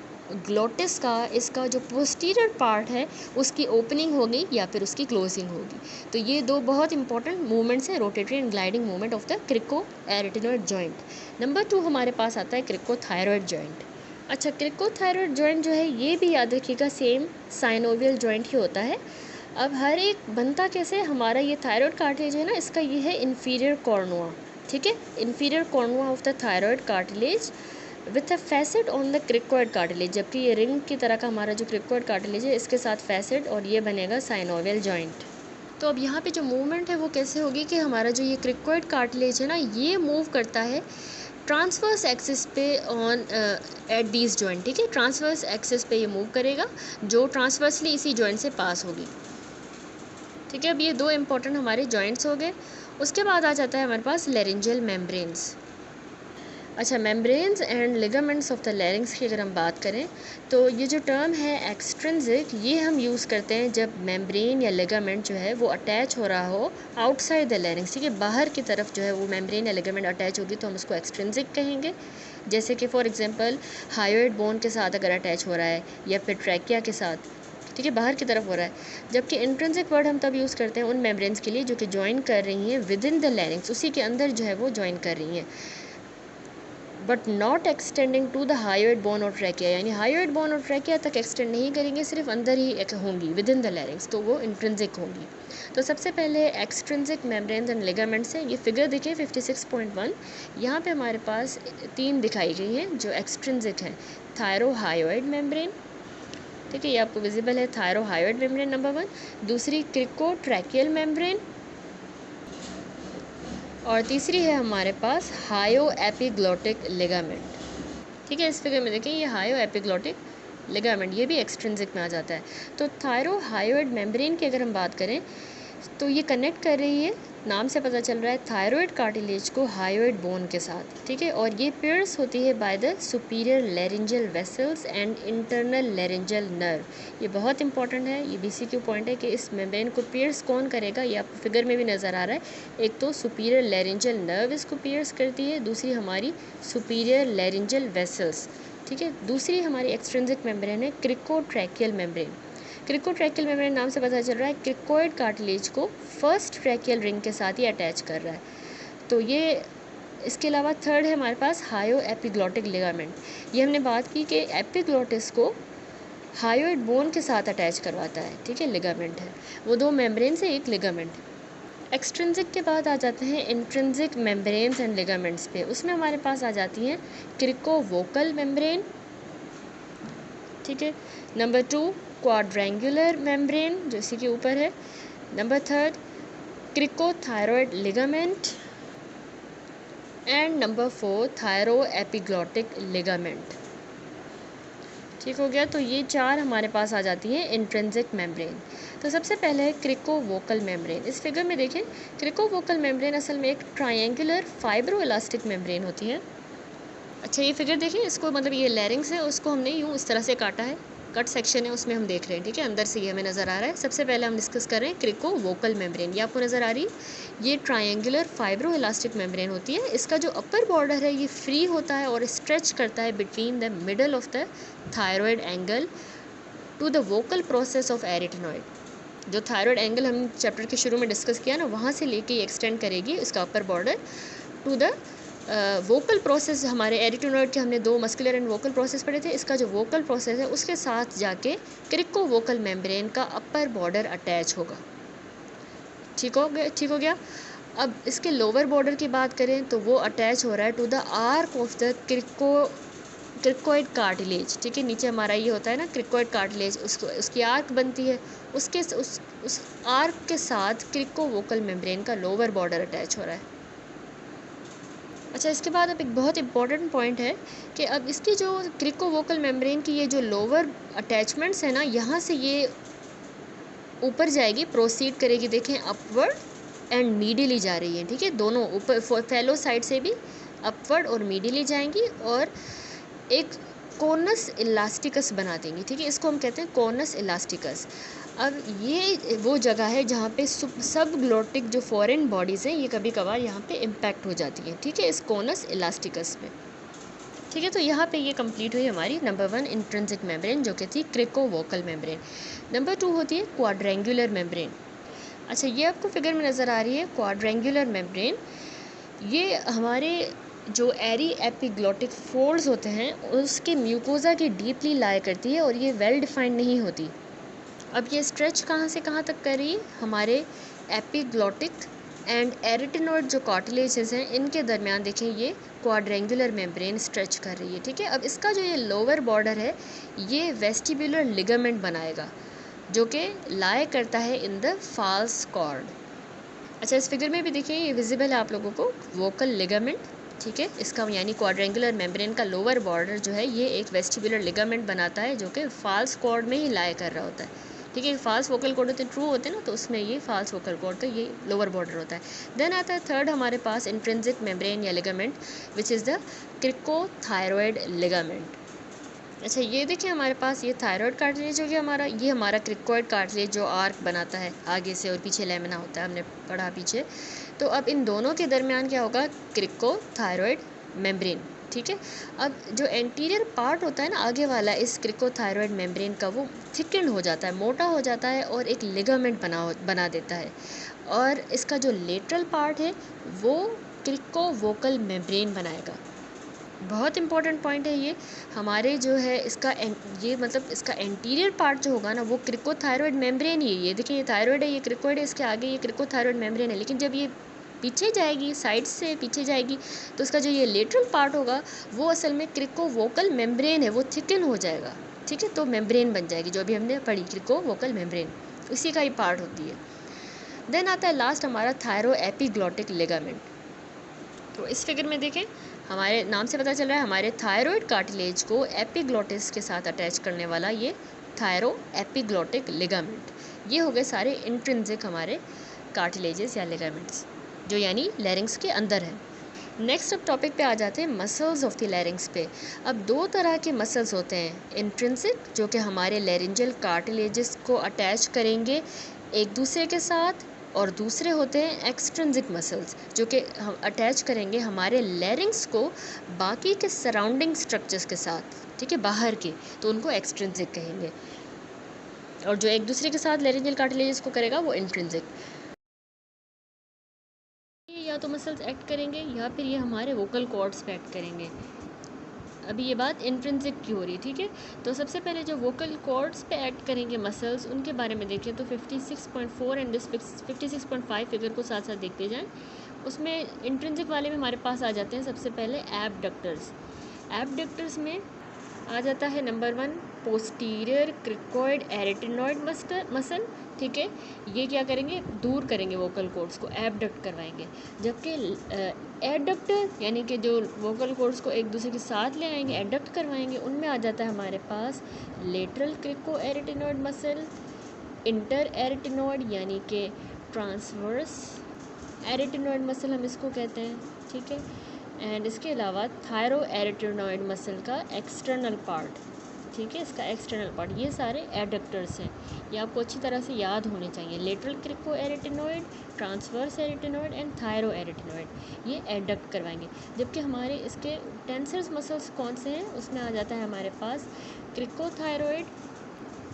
ग्लोटिस का इसका जो पोस्टीरियर पार्ट है उसकी ओपनिंग होगी या फिर उसकी क्लोजिंग होगी। तो ये दो बहुत इंपॉर्टेंट मूवमेंट्स है, rotatory and gliding movement of the crico arytenoid joint. Number 2 हमारे पास आता है क्रिकोथायरॉइड जॉइंट। अच्छा, क्रिकोथायरॉइड जॉइंट जो है ये भी याद रखिएगा सेम साइनोवियल जॉइंट ही होता है। अब हर एक बनता कैसे, हमारा ये थायराइड कार्टिलेज है ना, इसका ये है इन्फीरियर कॉर्नुआ, ठीक है, inferior कॉर्नुआ of the thyroid cartilage with a facet on the cricoid cartilage. जबकि ये रिंग की तरह का हमारा जो क्रिकोइड कार्टिलेज है इसके साथ फैसेट, और ये बनेगा साइनोवियल जॉइंट। तो अब यहाँ पे जो मूवमेंट है वो कैसे होगी कि हमारा जो ये क्रिकोइड कार्टिलेज है ना ये मूव करता है ट्रांसवर्स एक्सिस पे ऑन एट दीज जॉइंट, ठीक है, ट्रांसवर्स एक्सिस पे ये मूव करेगा जो ट्रांसवर्सली इसी जॉइंट से पास होगी, ठीक है। अब ये दो इंपॉर्टेंट हमारे जॉइंट्स हो गए। उसके बाद आ जाता है हमारे पास लैरिंजियल मेम्ब्रेन्स। अच्छा, membranes and ligaments of the लैरिंग्स की अगर हम बात करें तो ये जो टर्म है एक्सट्रिंसिक, ये हम यूज़ करते हैं जब मेम्ब्रेन या लिगामेंट जो है वो अटैच हो रहा हो आउटसाइड द लैरिंग्स, ठीक है, बाहर की तरफ जो है वो मेम्ब्रेन या लिगामेंट अटैच होगी तो हम उसको एक्सट्रिंसिक कहेंगे। जैसे कि फॉर एग्जांपल हायोइड बोन के साथ अगर अटैच हो रहा है या फिर ट्रैकिया के साथ, ठीक है, बाहर की तरफ हो रहा है। जबकि इंट्रिंसिक वर्ड हम तब यूज़ करते हैं उन मेम्ब्रेन्स के लिए जो कि ज्वाइन कर रही हैं विद इन द लैरिंग्स, उसी के अंदर जो है वो ज्वाइन कर रही हैं, but not extending to the hyoid bone और ट्रैकिया, यानी हायोइड बोन और ट्रैकिया तक एक्सटेंड नहीं करेंगे, सिर्फ अंदर ही होंगी विद इन द लैरिंग्स, तो वो इंट्रिंसिक होंगी। तो सबसे पहले एक्सट्रिंसिक मेम्ब्रेन्स एंड लिगामेंट्स हैं। ये फिगर देखिए 56.1, यहाँ पे हमारे पास 3 दिखाई गई हैं जो एक्सट्रिंसिक हैं। थायरोहायोइड मेम्ब्रेन, ठीक है, ये आपको विजिबल है, थायरोहायोइड मेम्ब्रेन नंबर 1, दूसरी क्रिकोट्रैकियल मेम्ब्रेन, और तीसरी है हमारे पास हायो एपिग्लोटिक लिगामेंट, ठीक है। इस फिगर में देखें ये हायो एपिग्लोटिक लिगामेंट, ये भी एक्सट्रिंसिक में आ जाता है। तो थायरोहायोइड मेम्ब्रेन की अगर हम बात करें तो ये कनेक्ट कर रही है, नाम से पता चल रहा है, थायरॉयड कार्टिलेज को हायोइड बोन के साथ, ठीक है, और ये पियर्स होती है by the superior laryngeal vessels and internal laryngeal nerve. ये बहुत इंपॉर्टेंट है, ये BCQ पॉइंट है कि इस मेम्ब्रेन को पियर्स कौन करेगा, ये आपको फिगर में भी नज़र आ रहा है। एक तो सुपीरियर लैरिंजियल नर्व इसको पियर्स करती है, दूसरी हमारी सुपीरियर लैरिंजियल वेसल्स, ठीक है। दूसरी हमारी एक्सट्रिंसिक मेम्ब्रेन है क्रिकोट्रैकियल मेम्ब्रेन। क्रिकोट्रैकियल मेम्ब्रेन नाम से पता चल रहा है क्रिकोइड कार्टिलेज को फर्स्ट ट्रैकियल रिंग के साथ ही अटैच कर रहा है। तो ये, इसके अलावा थर्ड है हमारे पास हायो एपिग्लोटिक लिगामेंट। ये हमने बात की कि एपिग्लोटिस को हायोइड बोन के साथ अटैच करवाता है, ठीक है, लिगामेंट है वो, 2 मेम्ब्रेन से एक लिगामेंट। एक्सट्रिंसिक के बाद आ जाते हैं इंट्रिंसिक मेम्ब्रेन्स एंड लिगामेंट्स पे। उसमें हमारे पास आ जाती हैं क्रिकोवोकल मेम्ब्रेन, ठीक है, नंबर 2 क्वाड्रेंगुलर मेम्ब्रेन जो इसी के ऊपर है, number 3 cricothyroid ligament, and number 4 thyroepiglottic ligament, ठीक हो गया। तो ये 4 हमारे पास आ जाती हैं इंट्रिंसिक मेम्ब्रेन। तो सबसे पहले है क्रिकोवोकल मेम्ब्रेन। इस फिगर में देखें क्रिकोवोकल मेम्ब्रेन असल में एक ट्रायंगुलर फाइब्रो इलास्टिक मेम्ब्रेन होती है। अच्छा, ये फिगर देखिए, इसको मतलब ये लैरिंग्स है, उसको हमने यूँ इस तरह से काटा है, कट सेक्शन है उसमें हम देख रहे हैं, ठीक है, अंदर से ये हमें नज़र आ रहा है। सबसे पहले हम डिस्कस कर रहे हैं क्रिकोवोकल मेम्ब्रेन, ये आपको नज़र आ रही है, ये ट्रायंगुलर फाइब्रो इलास्टिक मेम्ब्रेन होती है। इसका जो अपर बॉर्डर है ये फ्री होता है और स्ट्रेच करता है between the middle of the thyroid angle to the vocal process of arytenoid. जो थायरॉयड एंगल हम चैप्टर के शुरू में डिस्कस किया ना, वहाँ से लेके एक्सटेंड करेगी इसका upper border to the vocal process हमारे एरिटेनॉइड के हमने 2 मस्कुलर एंड वोकल प्रोसेस पढ़े थे। इसका जो वोकल प्रोसेस है उसके साथ जाके क्रिको वोकल मेम्ब्रेन का अपर बॉर्डर अटैच होगा। ठीक हो गया। अब इसके लोअर बॉर्डर की बात करें तो वो अटैच हो रहा है to the arch of the cricoid cartilage. ठीक है, नीचे हमारा ये होता है ना क्रिकोइड कार्टिलेज, उसकी आर्क बनती है, उस आर्क के साथ क्रिको वोकल मेम्ब्रेन का लोअर बॉर्डर अटैच हो रहा है। अच्छा, इसके बाद अब एक बहुत इंपॉर्टेंट पॉइंट है कि अब इसकी जो क्रिको वोकल मेम्ब्रेन की ये जो लोअर अटैचमेंट्स है ना, यहाँ से ये ऊपर जाएगी, प्रोसीड करेगी, देखें अपवर्ड एंड मीडियली जा रही है। ठीक है, दोनों ऊपर फेलो साइड से भी अपवर्ड और मीडियली जाएंगी और एक कोनस इलास्टिकस बना देंगी। ठीक है, इसको हम कहते हैं कोनस इलास्टिकस। अब ये वो जगह है जहाँ पे सब ग्लोटिक जो फॉरेन बॉडीज़ हैं ये कभी कभार यहाँ पे इम्पैक्ट हो जाती हैं। ठीक है, इस कोनस इलास्टिकस में। ठीक है, तो यहाँ पे ये कंप्लीट हुई हमारी नंबर 1 इंट्रिंसिक मेम्ब्रेन जो कि थी क्रिको वोकल मेम्ब्रेन। नंबर 2 होती है क्वाड्रेंगुलर मेम्ब्रेन। अच्छा, ये आपको फिगर में नज़र आ रही है क्वाड्रेंगुलर मेम्ब्रेन। ये हमारे जो एरी एपिग्लोटिक फोल्ड्स होते हैं उसके म्यूकोजा की डीपली लाया करती है और ये वेल डिफाइंड नहीं होती। अब ये स्ट्रेच कहाँ से कहाँ तक कर रही है, हमारे एपिग्लोटिक एंड एरिटेनॉइड जो कार्टिलेजेस हैं इनके दरमियान देखें ये क्वाड्रेंगुलर मेम्ब्रेन स्ट्रेच कर रही है। ठीक है, अब इसका जो ये लोअर बॉर्डर है ये वेस्टिबुलर लिगामेंट बनाएगा जो कि लाया करता है इन द फाल्स कॉर्ड। अच्छा, इस फिगर में भी देखिए ये विजिबल है आप लोगों को वोकल लिगामेंट। ठीक है, इसका यानी क्वाड्रेंगुलर मेम्ब्रेन का लोअर बॉर्डर जो है ये एक वेस्टिबुलर लिगामेंट बनाता है जो कि फाल्स कॉर्ड में ही लाया कर रहा होता है। ठीक है, फाल्स वोकल कॉर्ड होते हैं, ट्रू होते हैं ना, तो उसमें ये फाल्स वोकल कॉर्ड का ये लोअर बॉर्डर होता है। देन आता है थर्ड हमारे पास इंट्रिंसिक मेम्ब्रेन या ligament which is the cricothyroid ligament. अच्छा, ये देखिए हमारे पास ये थायराइड कार्टिलेज हो गया हमारा, ये हमारा क्रिकोइड कार्टिलेज जो आर्क बनाता है आगे से और पीछे लेमिना होता है, हमने पढ़ा पीछे। तो अब इन दोनों के दरमियान क्या होगा, क्रिकोथायरॉइड मेम्ब्रेन। ठीक है, अब जो एंटीरियर पार्ट होता है ना आगे वाला इस क्रिकोथायरॉइड मेम्ब्रेन का वो थिकन हो जाता है, मोटा हो जाता है और एक लिगामेंट बना देता है। और इसका जो लेटरल पार्ट है वो क्रिको वोकल मेम्ब्रेन बनाएगा। बहुत इंपॉर्टेंट पॉइंट है ये हमारे जो है इसका ये मतलब इसका एंटीरियर पार्ट जो होगा ना वो क्रिकोथायरॉइड मेम्ब्रेन ही है। ये देखिए ये थायरॉइड है, ये क्रिकोइड है, इसके आगे ये क्रिकोथायरॉइड मेम्ब्रेन है। लेकिन जब ये पीछे जाएगी, साइड से पीछे जाएगी, तो इसका जो ये लेटरल पार्ट होगा वो असल में क्रिको वोकल मेम्ब्रेन है, वो थिकन हो जाएगा। ठीक है, तो मेम्ब्रेन बन जाएगी जो अभी हमने पढ़ी क्रिको वोकल मेम्ब्रेन, उसी का ही पार्ट होती है। देन आता है लास्ट हमारा थायरो एपिग्लोटिक लिगामेंट। तो इस फिगर में देखें हमारे नाम से पता चल रहा है हमारे थायरॉइड कार्टिलेज को एपिग्लोटिस के साथ अटैच करने वाला ये थायरो एपिग्लोटिक लिगामेंट। ये हो गए सारे इंट्रिंसिक हमारे कार्टिलेजेस या लिगामेंट्स जो यानी लैरिंग्स के अंदर है। नेक्स्ट अब टॉपिक पे आ जाते हैं मसल्स ऑफ द लैरिंग्स पे। अब 2 तरह के मसल्स होते हैं, इंट्रिंसिक जो कि हमारे लैरिंजल कार्टिलेजेस को अटैच करेंगे एक दूसरे के साथ, और दूसरे होते हैं एक्सट्रिंसिक मसल्स जो कि हम अटैच करेंगे हमारे लैरिंग्स को बाकी के सराउंडिंग स्ट्रक्चर्स के साथ। ठीक है, बाहर के, तो उनको एक्सट्रिंसिक कहेंगे, और जो एक दूसरे के साथ लैरिंजल कार्टिलेजेस को करेगा वो इंट्रिंसिक। या तो मसल्स एक्ट करेंगे या फिर ये हमारे वोकल कॉर्ड्स पे एक्ट करेंगे। अभी ये बात इंट्रिंसिक की हो रही है। ठीक है, तो सबसे पहले जो वोकल कॉर्ड्स पे एक्ट करेंगे मसल्स उनके बारे में देखें तो 56.4 एंड 56.5 फिगर को साथ साथ देखते जाएं। उसमें इंट्रिंसिक वाले में हमारे पास आ जाते हैं सबसे पहले एबडक्टर्स। एबडक्टर्स में आ जाता है नंबर 1 पोस्टीरियर क्रिकोइड एरिटेनॉइड मसल। ठीक है, ये क्या करेंगे, दूर करेंगे वोकल कॉर्ड्स को, एबडक्ट करवाएंगे। जबकि एडक्टर यानी कि जो वोकल कॉर्ड्स को एक दूसरे के साथ ले आएंगे, एडक्ट करवाएंगे, उनमें आ जाता है हमारे पास lateral cricoarytenoid muscle, interarytenoid यानी कि ट्रांसवर्स एरिटेनॉइड मसल हम इसको कहते हैं। ठीक है, एंड इसके अलावा थायरो एरिटेनॉइड मसल का एक्सटर्नल पार्ट। ठीक है, इसका एक्सटर्नल पार्ट, ये सारे एडक्टर्स हैं, ये आपको अच्छी तरह से याद होने चाहिए। Lateral crico एरिटेनॉइड, transverse एरिटेनॉइड and thyro एरिटेनॉइड, ये एडक्ट करवाएंगे। जबकि हमारे इसके टेंसर्स मसल्स कौन से हैं, उसमें आ जाता है हमारे पास क्रिकोथायरॉइड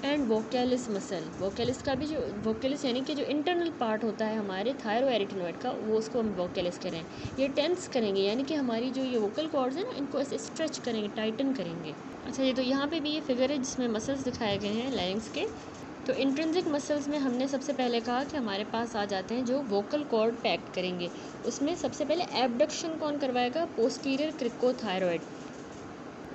एंड वोकैलिस मसल, वोकैलिस का भी जो वोकैलिस यानी कि जो इंटरनल पार्ट होता है हमारे थायरोएरिटिनॉइड का, वो उसको हम वोकैलिस करें। ये टेंस करेंगे यानी कि हमारी जो ये वोकल कॉर्ड्स हैं ना, इनको ऐसे स्ट्रेच करेंगे, टाइटन करेंगे। अच्छा, ये तो यहाँ पे भी ये फिगर है जिसमें मसल्स दिखाए गए हैं लैरिंग्स के। तो इंट्रिंसिक मसल्स में हमने सबसे पहले कहा कि हमारे पास आ जाते हैं जो वोकल कॉर्ड पैक करेंगे। उसमें सबसे पहले एबडक्शन कौन करवाएगा? पोस्टीरियर क्रिकोथायरॉइड,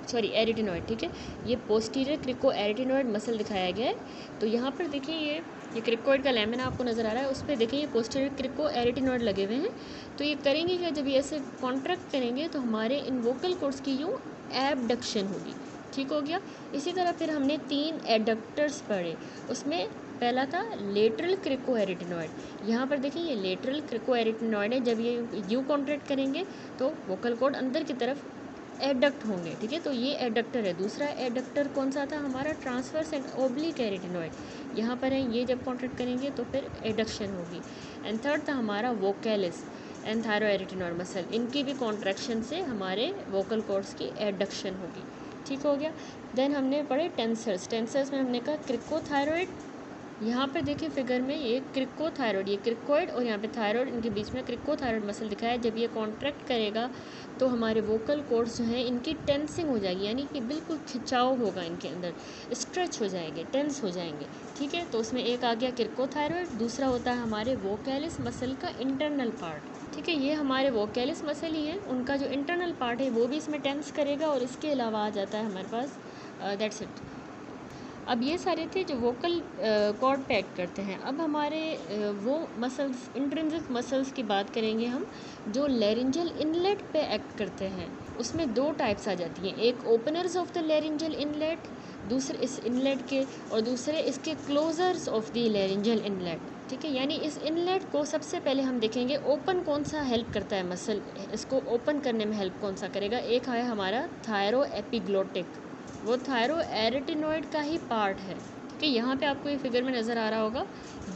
सॉरी एरिटिनॉइड, ठीक है। ये पोस्टीरियर क्रिको एरिटिनॉइड मसल दिखाया गया है। तो यहाँ पर देखिए ये क्रिकोइड का लैमिना आपको नज़र आ रहा है, उस पर देखिए ये पोस्टीरियर क्रिको एरिटिनॉइड लगे हुए हैं। तो ये करेंगे क्या? जब ये ऐसे कॉन्ट्रैक्ट करेंगे तो हमारे इन वोकल कॉर्ड्स की यूँ एबडक्शन होगी, ठीक हो गया। इसी तरह फिर हमने 3 एडक्टर्स पढ़े, उसमें पहला था लेटरल क्रिको एरिटिनॉइड। यहाँ पर देखिए ये लेटरल क्रिको एरिटिनॉइड है, जब ये यू कॉन्ट्रैक्ट करेंगे तो वोकल कॉर्ड अंदर की तरफ एडक्ट होंगे, ठीक है। तो ये एडक्टर है। दूसरा एडक्टर कौन सा था? हमारा ट्रांसवर्स एंड ओब्लिक एरिटिनॉइड, यहाँ पर है। ये जब कॉन्ट्रैक्ट करेंगे तो फिर एडक्शन होगी। एंड थर्ड था हमारा वोकैलिस एंड थायरोएरिटिनॉइड मसल, इनकी भी कॉन्ट्रैक्शन से हमारे वोकल कॉर्ड्स की एडक्शन होगी, ठीक हो गया। देन हमने पढ़े टेंसर्स। टेंसर्स में हमने कहा क्रिकोथायरॉइड, यहाँ पर देखिए फिगर में ये क्रिकोथायरॉइड, ये क्रिकोइड और यहाँ पे थायरॉइड, इनके बीच में क्रिकोथायरॉइड मसल दिखाया है। जब ये कॉन्ट्रैक्ट करेगा तो हमारे वोकल कॉर्ड्स जो हैं इनकी टेंसिंग हो जाएगी, यानी कि बिल्कुल खिंचाव होगा इनके अंदर, स्ट्रेच हो जाएंगे, टेंस हो जाएंगे, ठीक है। तो उसमें एक आ गया क्रिकोथायरॉइड, दूसरा होता है हमारे वोकैलिस मसल का इंटरनल पार्ट, ठीक है। ये हमारे वोकैलिस मसल ही है, उनका जो इंटरनल पार्ट है वो भी इसमें टेंस करेगा। और इसके अलावा आ जाता है हमारे पास दैट्स इट। अब ये सारे थे जो वोकल कॉर्ड पैक करते हैं। अब हमारे वो मसल्स, इंट्रिंसिक मसल्स की बात करेंगे हम, जो लैरिंजल इनलेट पे एक्ट करते हैं। उसमें 2 टाइप्स आ जाती हैं, एक openers of the laryngeal inlet, दूसरे इस इनलेट के, और दूसरे इसके closures of the laryngeal inlet, ठीक है। यानी इस इनलेट को सबसे पहले हम देखेंगे ओपन कौन सा हेल्प करता है मसल, इसको ओपन करने में हेल्प कौन सा करेगा। एक है हमारा थायरो एपिग्लोटिक, वो थायरो एरिटिनॉइड का ही पार्ट है, ठीक है। यहाँ पे आपको ये फिगर में नज़र आ रहा होगा,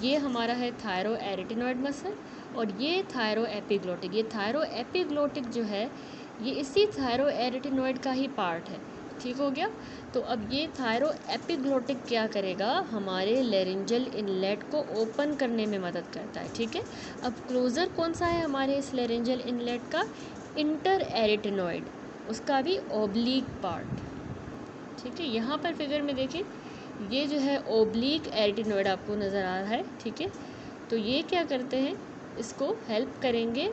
ये हमारा है थायरो एरिटिनॉइड मसल और ये थायरो एपिग्लोटिक। ये थायरो एपिग्लोटिक जो है ये इसी थायरो एरिटिनॉइड का ही पार्ट है, ठीक हो गया। तो अब ये थायरो एपिग्लोटिक क्या करेगा? हमारे लैरिंजल इनलेट को ओपन करने में मदद करता है, ठीक है। अब क्लोज़र कौन सा है हमारे इस लैरिंजल इनलेट का? इंटर एरिटिनॉइड, उसका भी ओब्लिक पार्ट, ठीक है। यहाँ पर फिगर में देखिए ये जो है ओब्लिक एरिटिनॉइड आपको नज़र आ रहा है, ठीक है। तो ये क्या करते हैं? इसको हेल्प करेंगे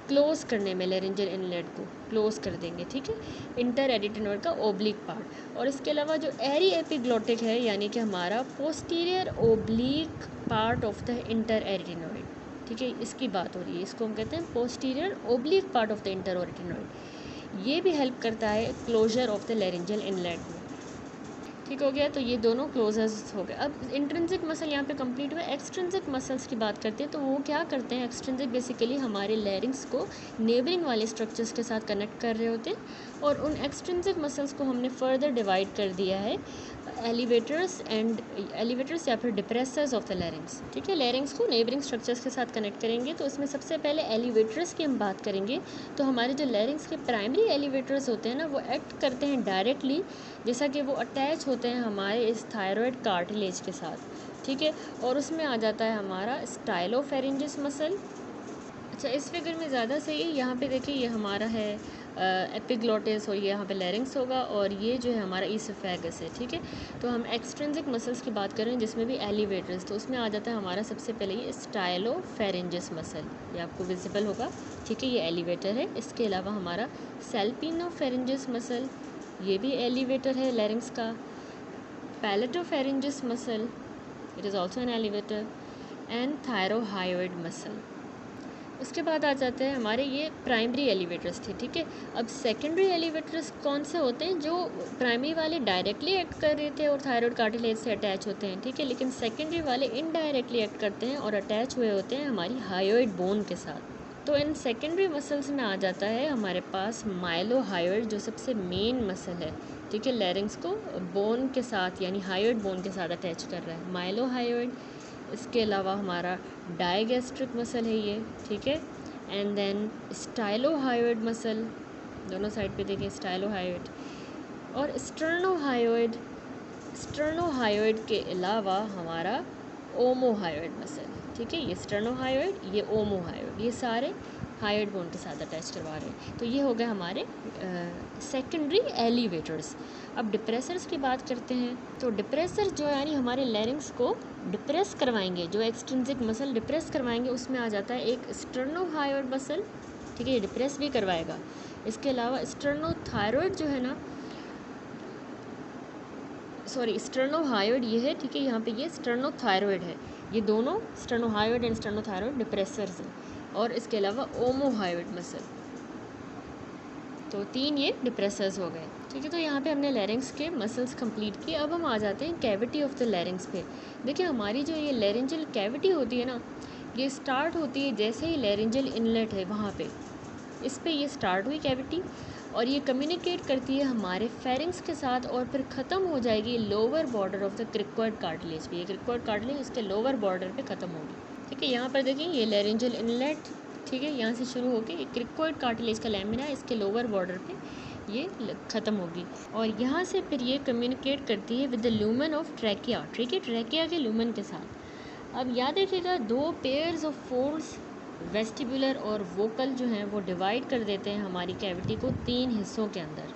क्लोज करने में, लैरिंजल इनलेट को क्लोज कर देंगे, ठीक है। इंटर एरिटिनॉइड का ओब्लिक पार्ट। और इसके अलावा जो एरी एपिग्लोटिक है, यानी कि हमारा posterior oblique part of the interarytenoid, ठीक है, इसकी बात हो रही है। इसको हम कहते हैं posterior oblique part of the interarytenoid. ये भी हेल्प करता है closure of the laryngeal inlet में, ठीक हो गया। तो ये दोनों क्लोजर्स हो गए। अब इंट्रिंसिक मसल यहाँ पे कंप्लीट हुआ। एक्सट्रिंसिक मसल्स की बात करते हैं तो वो क्या करते हैं? एक्सट्रिंसिक बेसिकली हमारे लैरिंग्स को नेबरिंग वाले स्ट्रक्चर्स के साथ कनेक्ट कर रहे होते हैं। और उन एक्सट्रिंसिक मसल्स को हमने फर्दर डिवाइड कर दिया है एलिवेटर्स या फिर डिप्रेसर्स ऑफ द लैरिंग्स, ठीक है। लैरिंग्स को नेबरिंग स्ट्रक्चर्स के साथ कनेक्ट करेंगे तो इसमें सबसे पहले एलिवेटर्स की हम बात करेंगे। तो हमारे जो लैरिंग्स के प्राइमरी एलिवेटर्स होते हैं ना, वो एक्ट करते हैं डायरेक्टली, जैसा कि वो अटैच होते हैं हमारे इस थायरॉयड कार्टिलेज के साथ, ठीक है। और उसमें आ जाता है हमारा स्टाइलोफेरिंजिस मसल। अच्छा, इस फिगर में ज़्यादा सही है। यहाँ पे देखिए ये हमारा है एपिग्लोटिस और ये यहाँ पे लैरिंग्स होगा और ये जो है हमारा ईसोफेगस है, ठीक है। तो हम एक्सट्रिंसिक मसल्स की बात कर रहे हैं जिसमें भी एलिवेटर्स, तो उसमें आ जाता है हमारा सबसे पहले ये स्टाइलोफेरिंजिस मसल, ये आपको विजिबल होगा, ठीक है, ये एलिवेटर है। इसके अलावा हमारा सेल्पिनोफेरिंजिस मसल, ये भी एलिवेटर है लैरिंग्स का। Palatopharyngeus muscle, it is also an elevator. And thyrohyoid muscle. उसके बाद आ जाते हैं हमारे ये प्राइमरी एलिवेटर्स थे, ठीक है। अब सेकेंडरी एलिवेटर्स कौन से होते हैं? जो प्राइमरी वाले डायरेक्टली एक्ट कर रहे थे और थायरॉयड कार्टिलेज से अटैच होते हैं, ठीक है, लेकिन सेकेंडरी वाले इनडायरेक्टली एक्ट करते हैं और अटैच हुए होते हैं हमारी हायोइड बोन के साथ। तो इन सेकेंडरी मसल्स में आ जाता है हमारे पास माइलोहायोइड, जो सबसे मेन मसल है, ठीक है, लैरिंग्स को बोन के साथ यानी हायोइड बोन के साथ अटैच कर रहा है, माइलोहायोइड। इसके अलावा हमारा डायगैस्ट्रिक मसल है ये, ठीक है। एंड देन स्टाइलोहायोइड मसल, दोनों साइड पे देखिए स्टाइलोहायोइड और स्टर्नोहायोइड। स्टर्नोहायोइड के अलावा हमारा ओमोहायोइड मसल, ठीक है, ये स्टर्नोहायोइड, ये ओमोहायोइड, ये सारे हायोइड बोन के साथ अटैच करवा रहे हैं। तो ये हो गए हमारे सेकेंडरी एलिवेटर्स। अब डिप्रेसर्स की बात करते हैं। तो डिप्रेसर जो यानी हमारे लैरिंग्स को डिप्रेस करवाएंगे, जो एक्सट्रिंसिक मसल डिप्रेस करवाएंगे, उसमें आ जाता है एक स्टर्नोहायोइड मसल, ठीक है, ये डिप्रेस भी करवाएगा। इसके अलावा स्टर्नोथायरॉइड जो है ना, सॉरी स्टर्नोहायोइड ये है, ठीक है, यहाँ पे ये स्टर्नोथायरॉइड है। ये दोनों स्टर्नोहायोइड एंड स्टर्नोथायरॉइड डिप्रेसर्स हैं। और इसके अलावा ओमोहायोइड मसल, तो 3 ये डिप्रेसर्स हो गए, ठीक है। तो यहाँ पे हमने लैरिंग्स के मसल्स कंप्लीट किए। अब हम आ जाते हैं कैविटी ऑफ द लैरिंग्स पे। देखिए हमारी जो ये लैरिंजल कैविटी होती है ना, ये स्टार्ट होती है जैसे ही लैरिंजल इनलेट है वहाँ पे, इस पे ये स्टार्ट हुई कैविटी, और ये कम्युनिकेट करती है हमारे फेरिंग्स के साथ, और फिर ख़त्म हो जाएगी lower border of the cricoid cartilage पे। ये क्रिकोइड कार्टिलेज इसके लोअर बॉर्डर पे ख़त्म होगी, ठीक है। यहाँ पर देखिए ये लैरिंजल इनलेट, ठीक है, यहाँ से शुरू होकर क्रिकोइड कार्टिलेज का लैमिना इसके लोअर बॉर्डर पे ये ख़त्म होगी, और यहाँ से फिर ये कम्युनिकेट करती है with the lumen of trachea, ठीक है, ट्रैकिया के लूमन के साथ। अब याद रखिएगा 2 पेयर्स ऑफ फोल्ड्स, वेस्टिबुलर और वोकल जो हैं वो डिवाइड कर देते हैं हमारी कैविटी को 3 हिस्सों के अंदर,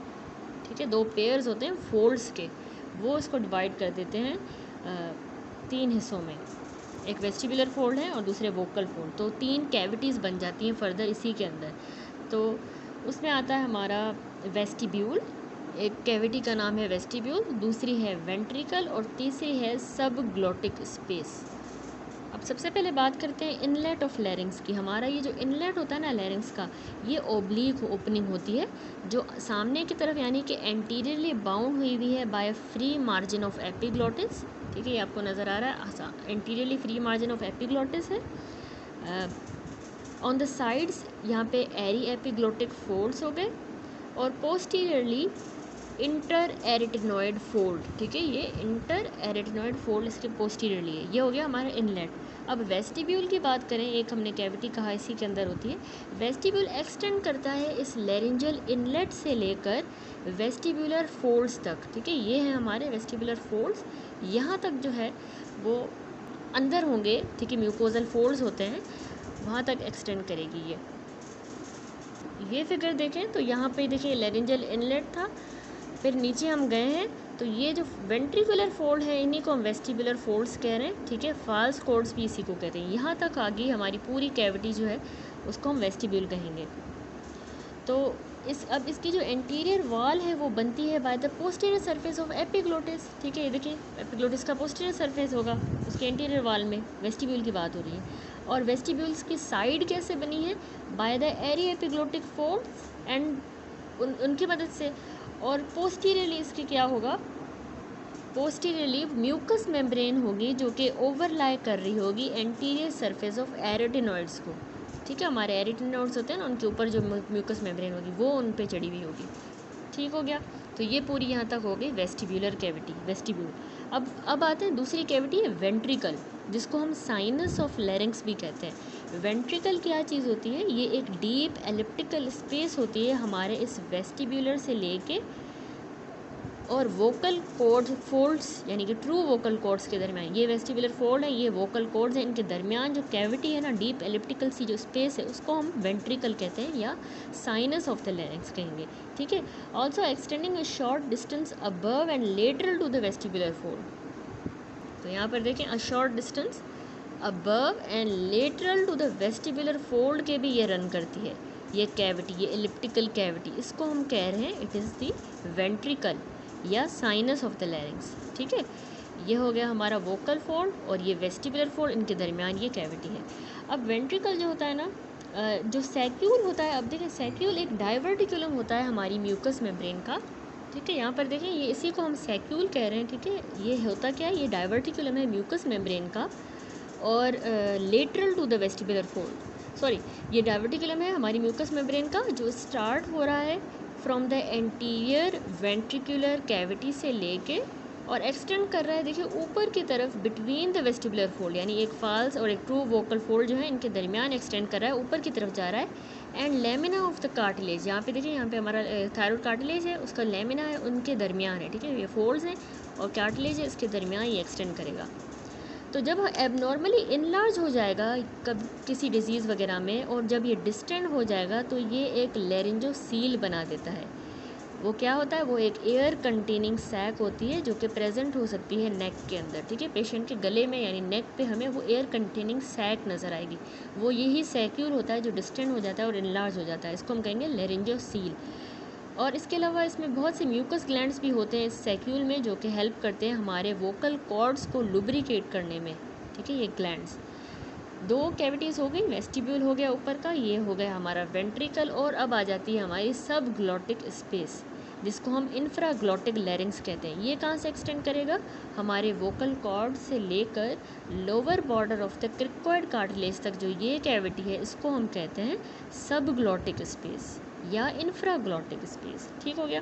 ठीक है। 2 पेयर्स होते हैं फोल्ड्स के, वो इसको डिवाइड कर देते हैं 3 हिस्सों में। एक वेस्टिबुलर फोल्ड है और दूसरे वोकल फोल्ड, तो 3 कैविटीज़ बन जाती हैं फर्दर इसी के अंदर। तो उसमें आता है हमारा वेस्टिब्यूल, एक कैविटी का नाम है वेस्टिब्यूल, दूसरी है वेंट्रिकल और तीसरी है सब ग्लोटिक स्पेस। अब सबसे पहले बात करते हैं इनलेट ऑफ लैरिंग्स की। हमारा ये जो इनलेट होता है ना लैरिंग्स का, ये ओब्लीक ओपनिंग होती है, जो सामने की तरफ यानी कि एंटीरियरली बाउंड हुई है by free margin of epiglottis, ठीक है, ये आपको नज़र आ रहा है, anteriorly free margin of epiglottis है। ऑन द साइड्स यहाँ पे एरी एपिग्लोटिक फोल्ड्स हो गए, और पोस्टीरियरली इंटर एरिटिनॉइड फोल्ड, ठीक है, ये इंटर एरिटिनॉइड फोल्ड इसके पोस्टीरियरली है। ये हो गया हमारा इनलेट। अब वेस्टिब्यूल की बात करें, एक हमने कैविटी कहा इसी के अंदर होती है। वेस्टिब्यूल एक्सटेंड करता है इस लैरिंजल इनलेट से लेकर वेस्टिब्यूलर फोल्ड्स तक, ठीक है, ये हैं हमारे वेस्टिब्यूलर फोल्ड्स, यहाँ तक जो है वो अंदर होंगे, ठीक है, म्यूकोजल फोल्ड्स होते हैं, वहाँ तक एक्सटेंड करेगी ये फिगर देखें तो यहाँ पे देखिए लैरिंजल इनलेट था, फिर नीचे हम गए हैं, तो ये जो वेंट्रिकुलर फोल्ड है इन्हीं को हम वेस्टिबुलर फोल्ड्स कह रहे हैं, ठीक है, फाल्स कोड्स भी इसी को कहते हैं। यहाँ तक आ गई हमारी पूरी कैविटी जो है उसको हम वेस्टिब्यूल कहेंगे। तो अब इसकी जो एंटीरियर वॉल है वो बनती है by the posterior surface of epiglottis, ठीक है, ये देखिए एपिग्लोटिस का पोस्टीरियर सरफेस होगा उसके एंटीरियर वॉल में, वेस्टिब्यूल की बात हो रही है। और वेस्टिब्यूल्स की साइड कैसे बनी है, by the ary epiglottic folds and उनकी मदद से। और पोस्टीरियरली इसके क्या होगा, पोस्टीरियरली म्यूकस मेम्ब्रेन होगी जो कि ओवरलाई कर रही होगी एंटीरियर सरफेस ऑफ एरिटिनॉइड्स को, ठीक है, हमारे एरिटिनॉइड्स होते हैं ना उनके ऊपर जो म्यूकस मेम्ब्रेन होगी वो उन पे चढ़ी हुई होगी, ठीक हो गया। तो ये पूरी यहाँ तक हो गई वेस्टिब्यूलर कैविटी, वेस्टिब्यूल। अब आते हैं दूसरी कैविटी है वेंट्रिकल, जिसको हम साइनस ऑफ लैरिंग्स भी कहते हैं। वेंट्रिकल क्या चीज़ होती है, ये एक डीप एलिप्टिकल स्पेस होती है हमारे इस वेस्टिब्यूलर से लेके और वोकल कॉर्ड फोल्ड्स यानी कि ट्रू वोकल कॉर्ड्स के दरमियान। ये वेस्टिबुलर फोल्ड है, ये वोकल कॉर्ड्स हैं, इनके दरमियान जो कैविटी है ना, डीप एलिप्टिकल सी जो स्पेस है, उसको हम वेंट्रिकल कहते हैं या साइनस ऑफ द लैरिंग्स कहेंगे, ठीक है। Also extending a short distance above and lateral to the vestibular fold. तो यहाँ पर देखें a short distance above and lateral to the vestibular fold के भी ये रन करती है ये कैविटी, ये एलिप्टिकल कैविटी, इसको हम कह रहे हैं इट इज़ द वेंट्रिकल या साइनस ऑफ द लैरिंग्स, ठीक है। ये हो गया हमारा वोकल फोल्ड और ये वेस्टिबुलर फोल्ड, इनके दरमियान ये कैविटी है। अब वेंट्रिकल जो होता है ना, जो सैक्यूल होता है, अब देखें सैक्यूल एक डाइवर्टिकुलम होता है हमारी म्यूकस मेम्ब्रेन का, ठीक है। यहाँ पर देखें ये इसी को हम सैक्यूल कह रहे हैं, ठीक है। ये होता क्या है, ये डाइवर्टिकुलम है म्यूकस मेम्ब्रेन का और lateral to the vestibular fold, sorry ये डाइवर्टिकुलम है हमारी म्यूकस मेम्ब्रेन का जो स्टार्ट हो रहा है from the anterior ventricular cavity से लेके और एक्सटेंड कर रहा है देखिए ऊपर की तरफ बिटवीन द वेस्टिबुलर फोल्ड, यानी एक फाल्स और एक ट्रू वोकल फोल्ड जो है इनके दरमियान एक्सटेंड कर रहा है, ऊपर की तरफ जा रहा है। And lamina of the cartilage, यहाँ पे देखिए यहाँ पे हमारा थायरॉइड कार्टिलेज है, उसका लेमिना है उनके दरमियान है, ठीक है, ये फोल्ड्स हैं और कार्टिलेज है, इसके दरमियान ये एक्सटेंड करेगा। तो जब एबनॉर्मली इनलार्ज हो जाएगा कब किसी डिजीज़ वगैरह में, और जब ये डिस्टेंड हो जाएगा तो ये एक लैरिंजोसील बना देता है। वो क्या होता है, वो एक एयर कंटेनिंग सैक होती है जो कि प्रेजेंट हो सकती है नेक के अंदर, ठीक है, पेशेंट के गले में यानी नेक पे हमें वो एयर कंटेनिंग सैक नज़र आएगी। वो यही सैक्यूल होता है जो डिस्टेंड हो जाता है और इनलार्ज हो जाता है, इसको हम कहेंगे लैरिंजोसील। और इसके अलावा इसमें बहुत से म्यूकस ग्लैंड्स भी होते हैं इस सैक्यूल में, जो कि हेल्प करते हैं हमारे वोकल कॉर्ड्स को लुब्रिकेट करने में, ठीक है। ये ग्लैंड्स, दो कैविटीज़ हो गई, वेस्टिब्यूल हो गया ऊपर का, ये हो गया हमारा वेंट्रिकल, और अब आ जाती है हमारी सब ग्लॉटिक स्पेस जिसको हम इंफ्राग्लॉटिक लैरिंग्स कहते हैं। ये कहाँ से एक्सटेंड करेगा, हमारे वोकल कॉर्ड से लेकर lower border of the cricoid cartilage तक जो ये कैविटी है इसको हम कहते हैं सब ग्लॉटिक स्पेस या इंफ्राग्लॉटिक स्पेस, ठीक हो गया।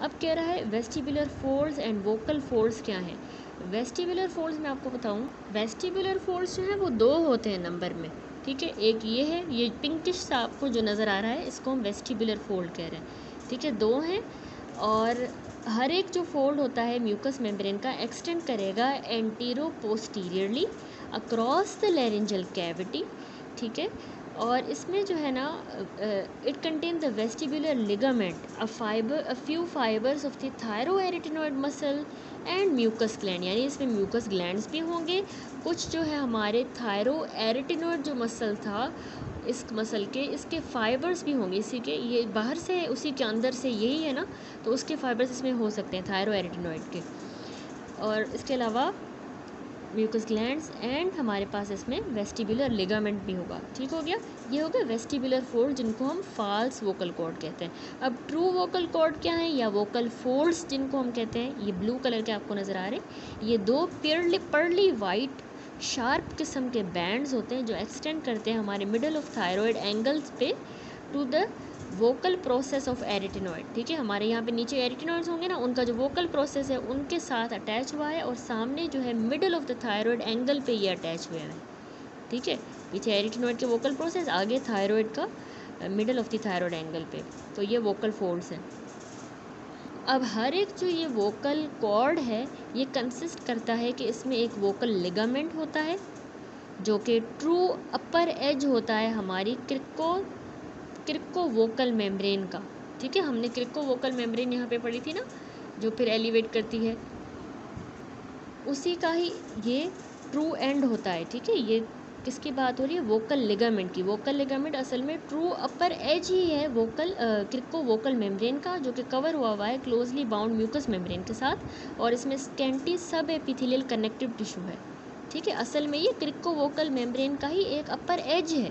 अब कह रहा है vestibular folds and vocal folds क्या हैं। वेस्टिबुलर फोल्ड्स मैं आपको बताऊं, वेस्टिबुलर फोल्ड्स जो है वो दो होते हैं नंबर में, ठीक है। एक ये है, ये पिंकिश सा आपको जो नज़र आ रहा है इसको हम वेस्टिबुलर फोल्ड कह रहे हैं, ठीक है, दो हैं। और हर एक जो फोल्ड होता है म्यूकस मेम्ब्रेन का एक्सटेंड करेगा anteroposteriorly across the laryngeal cavity, ठीक है। और इसमें जो है ना it contain the vestibular ligament, a few fibres of the thyroarytenoid muscle and mucous gland, यानी इसमें म्यूकस ग्लैंड्स भी होंगे, कुछ जो है हमारे थायरोएरिटिनॉइड जो मसल था इस मसल के, इसके फाइबर्स भी होंगे, इसी के, ये बाहर से उसी के अंदर से यही है ना, तो उसके फाइबर्स इसमें हो सकते हैं थायरोएरिटिनॉइड के। और इसके अलावा म्यूकस ग्लैंड्स एंड हमारे पास इसमें वेस्टिबुलर लिगामेंट भी होगा, ठीक हो गया। ये हो गया वेस्टिबुलर फोल्ड जिनको हम फाल्स वोकल कॉर्ड कहते हैं। अब ट्रू वोकल कॉर्ड क्या है या वोकल फोल्ड्स जिनको हम कहते हैं, ये ब्लू कलर के आपको नज़र आ रहे हैं, ये दो पर्ली वाइट शार्प किस्म के बैंड्स होते हैं जो एक्सटेंड करते हैं हमारे मिडल ऑफ थायरॉयड एंगल्स पे to the vocal process of arytenoid, ठीक है। हमारे यहाँ पे नीचे एरिटिनॉइड्स होंगे ना, उनका जो वोकल प्रोसेस है उनके साथ अटैच हुआ है, और सामने जो है middle of the thyroid angle पे ये अटैच हुए हैं, ठीक है। पीछे एरिटिनॉइड के वोकल प्रोसेस, आगे थायरॉयड का middle of the thyroid angle पे, तो ये वोकल फोल्ड्स हैं। अब हर एक जो ये वोकल कॉर्ड है ये कंसिस्ट करता है कि इसमें एक वोकल लिगामेंट होता है जो कि ट्रू अपर एज होता है हमारी क्रिको वोकल मेम्ब्रेन का, ठीक है। हमने क्रिको वोकल मेम्ब्रेन यहाँ पे पढ़ी थी ना, जो फिर एलिवेट करती है, उसी का ही ये ट्रू एंड होता है, ठीक है। ये किसकी बात हो रही है, वोकल लिगामेंट की। वोकल लिगामेंट असल में ट्रू अपर एज ही है वोकल क्रिको वोकल मेम्ब्रेन का, जो कि कवर हुआ है क्लोजली बाउंड म्यूकस मेम्ब्रेन के साथ, और इसमें स्कैंटी सब एपिथेलियल कनेक्टिव टिश्यू है, ठीक है। असल में ये क्रिको वोकल मेम्ब्रेन का ही एक अपर एज है,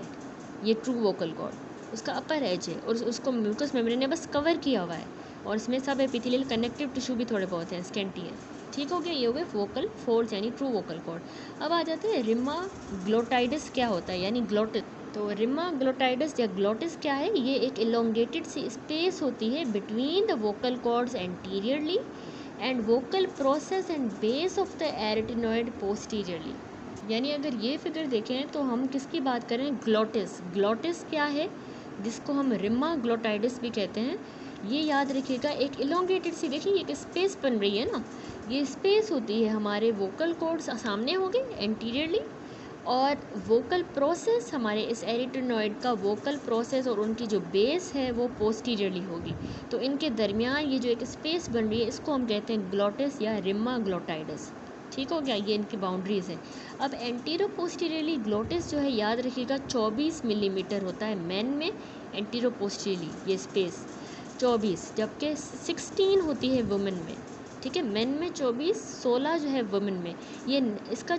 ये ट्रू वोकल कॉर्ड उसका अपर एज है, और उसको म्यूकस मेम्ब्रेन ने बस कवर किया हुआ है, और इसमें सब एपिथेलियल कनेक्टिव टिश्यू भी थोड़े बहुत हैं, स्कैंटी है, ठीक हो गया। ये हो गए वोकल फोल्ड्स यानी ट्रू वोकल कॉर्ड। अब आ जाते हैं रिमा ग्लोटाइडस क्या होता है, यानी ग्लोटिस। तो रिमा ग्लोटाइडस या ग्लोटिस क्या है, ये एक इलोंगेटेड सी स्पेस होती है between the vocal cords anteriorly and vocal process and base of the arytenoid posteriorly. यानी अगर ये फिगर देखें तो हम किसकी बात करें, ग्लोटिस। ग्लोटिस क्या है, जिसको हम रिमा ग्लोटाइडस भी कहते हैं। ये याद रखिएगा, एक इलोंगेटेड सी, देखिए एक स्पेस बन रही है ना, ये स्पेस होती है हमारे वोकल कॉर्ड्स सामने होंगे एंटीरियरली, और वोकल प्रोसेस हमारे इस एरिटिनॉइड का वोकल प्रोसेस और उनकी जो बेस है वो पोस्टीरियरली होगी। तो इनके दरमियान ये जो एक स्पेस बन रही है इसको हम कहते हैं ग्लोटिस या रिमा ग्लोटाइडस, ठीक हो गया। ये इनकी बाउंड्रीज है। अब एंटीरो पोस्टीरियरली ग्लोटिस जो है याद रखिएगा 24 मिलीमीटर होता है मैन में, एंटीरो पोस्टीरियरली ये स्पेस 24, जबकि 16 होती है वुमेन में, ठीक है। मेन में 24, 16 जो है वुमेन में। ये इसका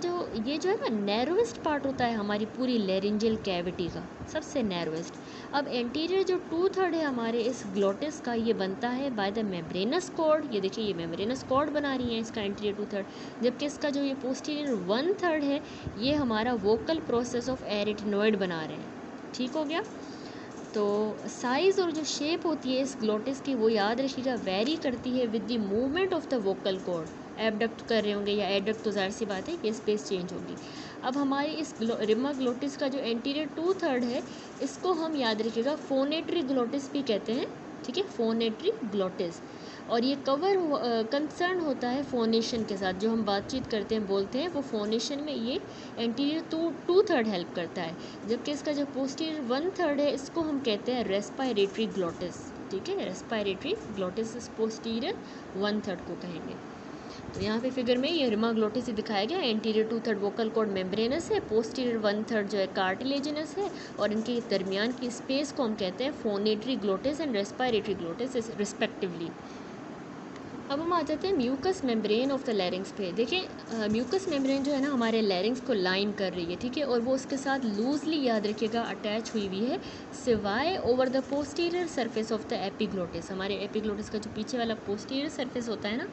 ये जो है ना नैरोवेस्ट पार्ट होता है हमारी पूरी लैरिंजियल कैविटी का, सबसे नैरोवेस्ट। अब एंटीरियर जो 2/3 है हमारे इस ग्लोटिस का, ये बनता है बाय द मेम्ब्रेनस कॉर्ड। ये देखिए ये मेम्ब्रेनस कॉर्ड बना रही है इसका एंटीरियर 2/3, जबकि इसका जो ये पोस्टीरियर 1/3 है ये हमारा वोकल प्रोसेस ऑफ एरिटिनॉइड बना रहे हैं, ठीक हो गया। तो साइज़ और जो शेप होती है इस ग्लोटिस की वो याद रखिएगा वेरी करती है with the movement of the vocal cord. Abduct कर रहे होंगे या एडक्ट, तो ज़ाहिर सी बात है कि स्पेस चेंज होगी। अब हमारी इस रिमा ग्लोटिस का जो एंटीरियर 2/3 है, इसको हम याद रखिएगा फोनेटरी ग्लोटिस भी कहते हैं, ठीक है, फोनेटरी ग्लोटिस। और ये कवर कंसर्न होता है फोनेशन के साथ, जो हम बातचीत करते हैं बोलते हैं, वो फोनेशन में ये एंटीरियर 2/3 हेल्प करता है। जबकि इसका जो पोस्टीरियर 1/3 है, इसको हम कहते हैं रेस्पायरेटरी ग्लोटिस, ठीक है, रेस्पायरेटरी ग्लोटिस इस पोस्टीरियर 1/3 को कहेंगे। तो यहाँ पे फिगर में ये रिमा ग्लोटिस दिखाया गया। एंटीरियर 2/3 वोकल कॉर्ड मेम्ब्रेनस है, पोस्टीरियर 1/3 जो है कार्टिलेजिनस है, और इनके दरमियान की स्पेस को हम कहते हैं phonatory glottis and respiratory glottis respectively. अब हम आ जाते हैं mucous membrane of the larynx पे। देखिए म्यूकस मेम्ब्रेन जो है ना हमारे लैरिंग्स को लाइन कर रही है, ठीक है, और वो उसके साथ लूजली, याद रखिएगा, अटैच हुई हुई है, सिवाय over the posterior surface of the epiglottis. हमारे एपिग्लोटिस का जो पीछे वाला पोस्टीरियर सरफेस होता है ना,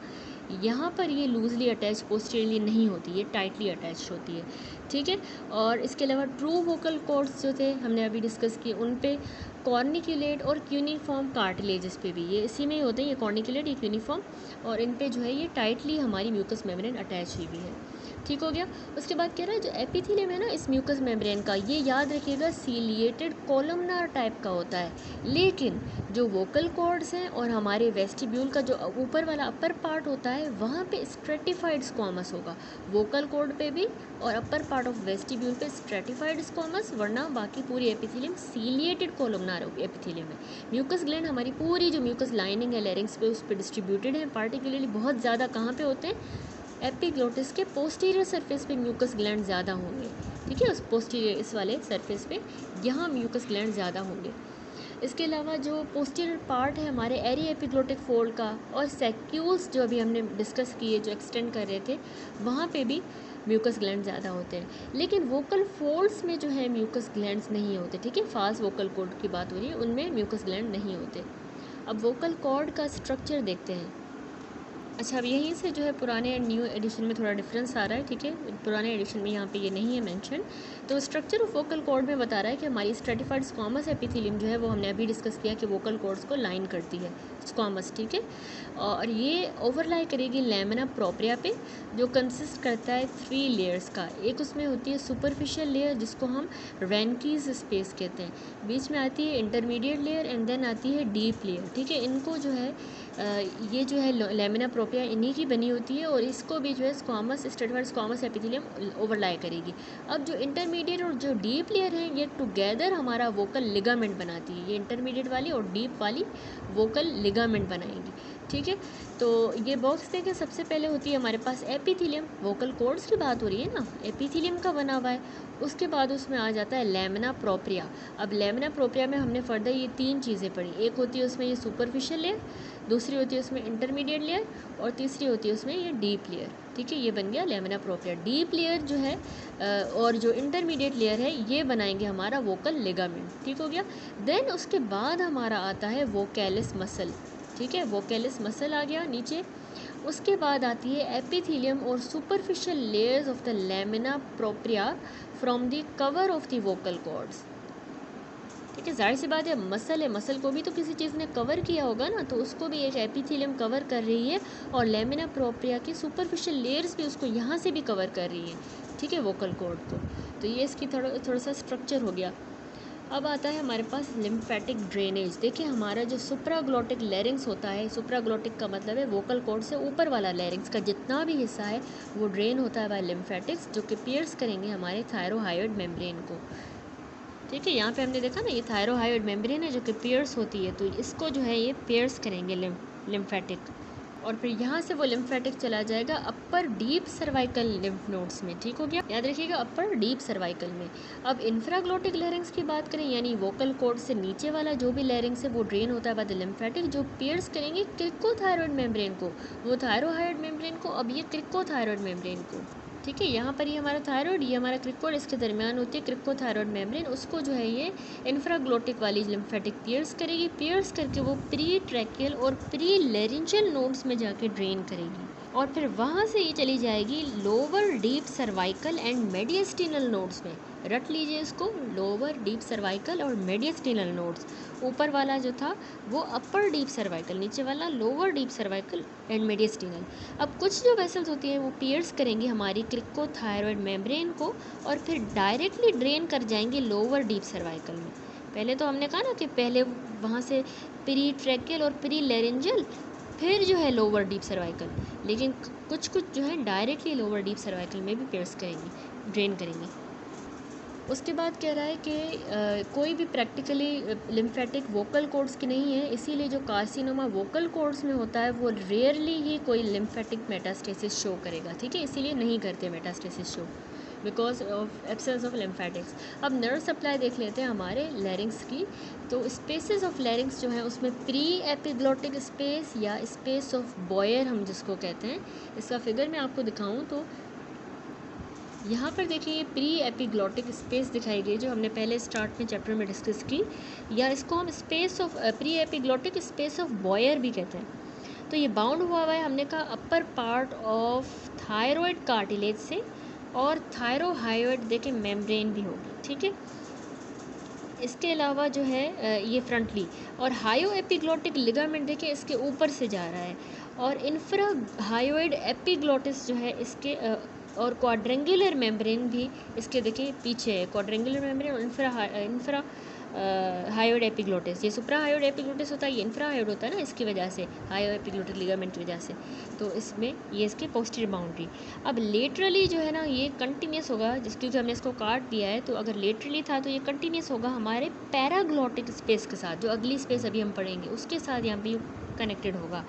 यहाँ पर ये लूजली अटैच पोस्टीरियरली नहीं होती, ये टाइटली अटैच होती है, ठीक है। और इसके अलावा ट्रू वोकल कॉर्ड्स जो थे हमने अभी डिस्कस किए, उन पे कॉर्निकुलेट और क्यूनिफॉर्म कार्टिलेजेस पे भी, ये इसी में ही होते हैं, ये कॉर्निकुलेट, ये क्यूनिफॉर्म, और इन पे जो है ये टाइटली हमारी म्यूकस मेम्ब्रेन अटैच हुई है, ठीक हो गया। उसके बाद कह रहा है जो एपिथेलियम है ना इस म्यूकस मेम्ब्रेन का, ये याद रखिएगा सीलिएटेड कॉलमनार टाइप का होता है। लेकिन जो वोकल कॉर्ड्स हैं और हमारे वेस्टिब्यूल का जो ऊपर वाला अपर पार्ट होता है, वहाँ पे स्ट्रेटिफाइड स्क्वामस होगा, वोकल कॉर्ड पे भी और अपर पार्ट ऑफ वेस्टिब्यूल पे स्ट्रेटिफाइड स्क्वामस, वरना बाकी पूरी एपिथेलियम सीलिएटेड कॉलमनार एपिथेलियम है। म्यूकस ग्लैंड हमारी पूरी जो म्यूकस लाइनिंग है लैरिंग्स पे, उस पर डिस्ट्रीब्यूटेड है, पार्टिकुलरली बहुत ज़्यादा कहाँ पे होते हैं, एपिग्लोटिस के पोस्टीरियर सरफेस पे म्यूकस ग्लैंड ज़्यादा होंगे, ठीक है, उस पोस्टीरियर इस वाले सरफेस पे यहाँ म्यूकस ग्लैंड ज़्यादा होंगे। इसके अलावा जो पोस्टीरियर पार्ट है हमारे एरी एपिग्लोटिक फोल्ड का और सैक्यूल्स जो अभी हमने डिस्कस किए, जो एक्सटेंड कर रहे थे, वहाँ पे भी म्यूकस ग्लैंड ज़्यादा होते हैं। लेकिन वोकल फोल्ड्स में जो है म्यूकस ग्लैंड्स नहीं होते, ठीक है, फास्ट वोकल कॉर्ड की बात हो रही है, उनमें म्यूकस ग्लैंड नहीं होते। अब वोकल कॉर्ड का स्ट्रक्चर देखते हैं। अच्छा, अब यहीं से जो है पुराने एंड न्यू एडिशन में थोड़ा डिफरेंस आ रहा है, ठीक है, पुराने एडिशन में यहाँ पे ये नहीं है मेंशन। तो स्ट्रक्चर ऑफ वोकल कॉर्ड में बता रहा है कि हमारी स्ट्रेटिफाइड स्क्वामस एपिथेलियम जो है वो हमने अभी डिस्कस किया कि वोकल कॉर्ड्स को लाइन करती है स्क्वामस, ठीक है, और ये ओवरलाई करेगी लैमिना प्रोप्रिया पे, जो कंसिस्ट करता है 3 लेयर्स का। एक उसमें होती है सुपरफिशियल लेयर जिसको हम रैनकीज स्पेस कहते हैं, बीच में आती है इंटरमीडिएट लेयर एंड देन आती है डीप लेयर, ठीक है। इनको जो है ये जो है लैमिना प्रोप्रिया इन्हीं की बनी होती है, और इसको भी जो है स्क्वामस स्ट्रेटिफाइड स्क्वामस एपिथेलियम ओवरलाई करेगी। अब जो इंटरमीडिएट और जो डीप लेयर है, ये टुगेदर हमारा वोकल लिगामेंट बनाती है, ये इंटरमीडिएट वाली और डीप वाली वोकल लिगामेंट बनाएंगी, ठीक है। तो ये बॉक्स देखें, सबसे पहले होती है हमारे पास एपिथेलियम, वोकल कॉर्ड्स की बात हो रही है ना, एपिथेलियम का बना हुआ है। उसके बाद उसमें आ जाता है लैमिना प्रोप्रिया। अब लैमिना प्रोप्रिया में हमने फर्दर ये 3 चीज़ें पढ़ी, एक होती है उसमें ये सुपरफिशियल लेयर, दूसरी होती है उसमें इंटरमीडिएट लेयर, और तीसरी होती है उसमें ये डीप लेयर, ठीक है। ये बन गया लैमिना प्रोप्रिया। डीप लेयर जो है और जो इंटरमीडिएट लेयर है, ये बनाएंगे हमारा वोकल लिगामेंट, ठीक हो गया। देन उसके बाद हमारा आता है वोकैलिस मसल, ठीक है, वोकैलिस मसल आ गया नीचे। उसके बाद आती है एपिथेलियम और superficial layers of the lamina propria from the cover of the vocal chords, ठीक है। जाहिर सी बात है, मसल है, मसल को भी तो किसी चीज़ ने कवर किया होगा ना, तो उसको भी एक एपिथेलियम कवर कर रही है, और लैमिना प्रोप्रिया की सुपरफिशियल लेयर्स भी उसको यहाँ से भी कवर कर रही है, ठीक है, वोकल कॉर्ड को। तो ये इसकी थोड़ा सा स्ट्रक्चर हो गया। अब आता है हमारे पास लिम्फेटिक ड्रेनेज। देखिए हमारा जो सुप्राग्लोटिक लैरिंग्स होता है, सुप्राग्लोटिक का मतलब है वोकल कॉर्ड से ऊपर वाला लैरिंग्स का जितना भी हिस्सा है वो ड्रेन होता है बाय लिम्फेटिक्स, जो कि पियर्स करेंगे हमारे थायरोहायोइड मेम्ब्रेन को, ठीक है। यहाँ पे हमने देखा ना, ये थायरोहायोइड मेम्ब्रेन है जो कि पियर्स होती है, तो इसको जो है ये पियर्स करेंगे लिम्फेटिक, और फिर यहाँ से वो लिम्फेटिक चला जाएगा अपर डीप सर्वाइकल लिम्फ नोड्स में, ठीक हो गया, याद रखिएगा, अपर डीप सर्वाइकल में। अब इंफ्राग्लोटिक लैरिंग्स की बात करें, यानी वोकल कॉर्ड से नीचे वाला जो भी लैरिंग्स है वो ड्रेन होता है बाय द लिम्फेटिक, जो पियर्स करेंगे क्रिकोथायरॉइड मेम्ब्रेन को, वो थायरोहायोइड मेम्ब्रेन को, अब ये क्रिकोथायरॉइड मेम्ब्रेन को, ठीक है। यहाँ पर ये हमारा थायरॉइड, ये हमारा क्रिकोड, इसके दरमियान होती है क्रिकोथायरॉइड मेम्ब्रेन, उसको जो है ये इंफ्राग्लोटिक वाली लिम्फेटिक पियर्स करेगी, पियर्स करके वो प्री ट्रैकियल और प्री लेरिंजियल नोड्स में जाके ड्रेन करेगी, और फिर वहाँ से ये चली जाएगी lower deep cervical and mediastinal nodes में। रट लीजिए इसको, लोअर डीप सर्वाइकल और मेडियस्टिनल नोड्स। ऊपर वाला जो था वो अपर डीप सर्वाइकल, नीचे वाला लोअर डीप सर्वाइकल एंड मेडियस्टिनल। अब कुछ जो वेसल्स होती हैं वो पियर्स करेंगी हमारी क्रिकोथायरॉयड मेम्ब्रेन को और फिर डायरेक्टली ड्रेन कर जाएंगे लोअर डीप सर्वाइकल में। पहले तो हमने कहा ना कि पहले वहाँ से प्री ट्रैकियल और प्री लेरेंजल, फिर जो है लोअर डीप सर्वाइकल, लेकिन कुछ जो है डायरेक्टली लोअर डीप सर्वाइकल में भी पियर्स करेंगी, ड्रेन करेंगी। उसके बाद कह रहा है कि कोई भी प्रैक्टिकली लिम्फेटिक वोकल कॉर्ड्स की नहीं है, इसीलिए जो कार्सिनोमा वोकल कॉर्ड्स में होता है वो रेयरली ही कोई लिम्फेटिक मेटास्टेसिस शो करेगा, ठीक है, इसीलिए नहीं करते metastasis show because of absence of lymphatics. अब नर्व सप्लाई देख लेते हैं हमारे लैरिंग्स की। तो स्पेसेस ऑफ लैरिंग्स जो है उसमें प्री एपिग्लोटिक स्पेस या स्पेस ऑफ बॉयर हम जिसको कहते हैं, इसका फिगर मैं आपको दिखाऊं तो यहाँ पर देखिए ये प्री एपिग्लोटिक स्पेस दिखाई गई जो हमने पहले स्टार्ट में चैप्टर में डिस्कस की, या इसको हम space of pre epiglottic space of Boyer भी कहते हैं। तो ये बाउंड हुआ है हमने कहा upper part of thyroid cartilage से, और थायरोहायोइड देखिए मेम्ब्रेन भी होगी, ठीक है। इसके अलावा जो है ये फ्रंटली और हायो एपिग्लोटिक लिगामेंट देखिए इसके ऊपर से जा रहा है, और इंफ्रा हायोइड एपिग्लोटिस जो है इसके और क्वाड्रेंगुलर मेम्ब्रेन भी इसके देखिए पीछे है। क्वाड्रेंगुलर मेम्ब्रेन और इंफ्रा हायोइड एपिग्लोटिस, ये सुप्रा हायोइड एपिग्लोटिस होता है, ये इंफ्रा हायोइड होता है ना, इसकी वजह से हायो एपिग्लोटिक लिगामेंट की वजह से। तो इसमें ये इसकी पोस्टीरियर बाउंड्री। अब लेटरली जो है ना ये कंटिन्यूस होगा, क्योंकि हमने इसको काट दिया है, तो अगर लेटरली था तो ये कंटिन्यूस होगा हमारे पैराग्लोटिक स्पेस के साथ, जो अगली स्पेस अभी हम पढ़ेंगे उसके साथ यहाँ पे कनेक्टेड होगा।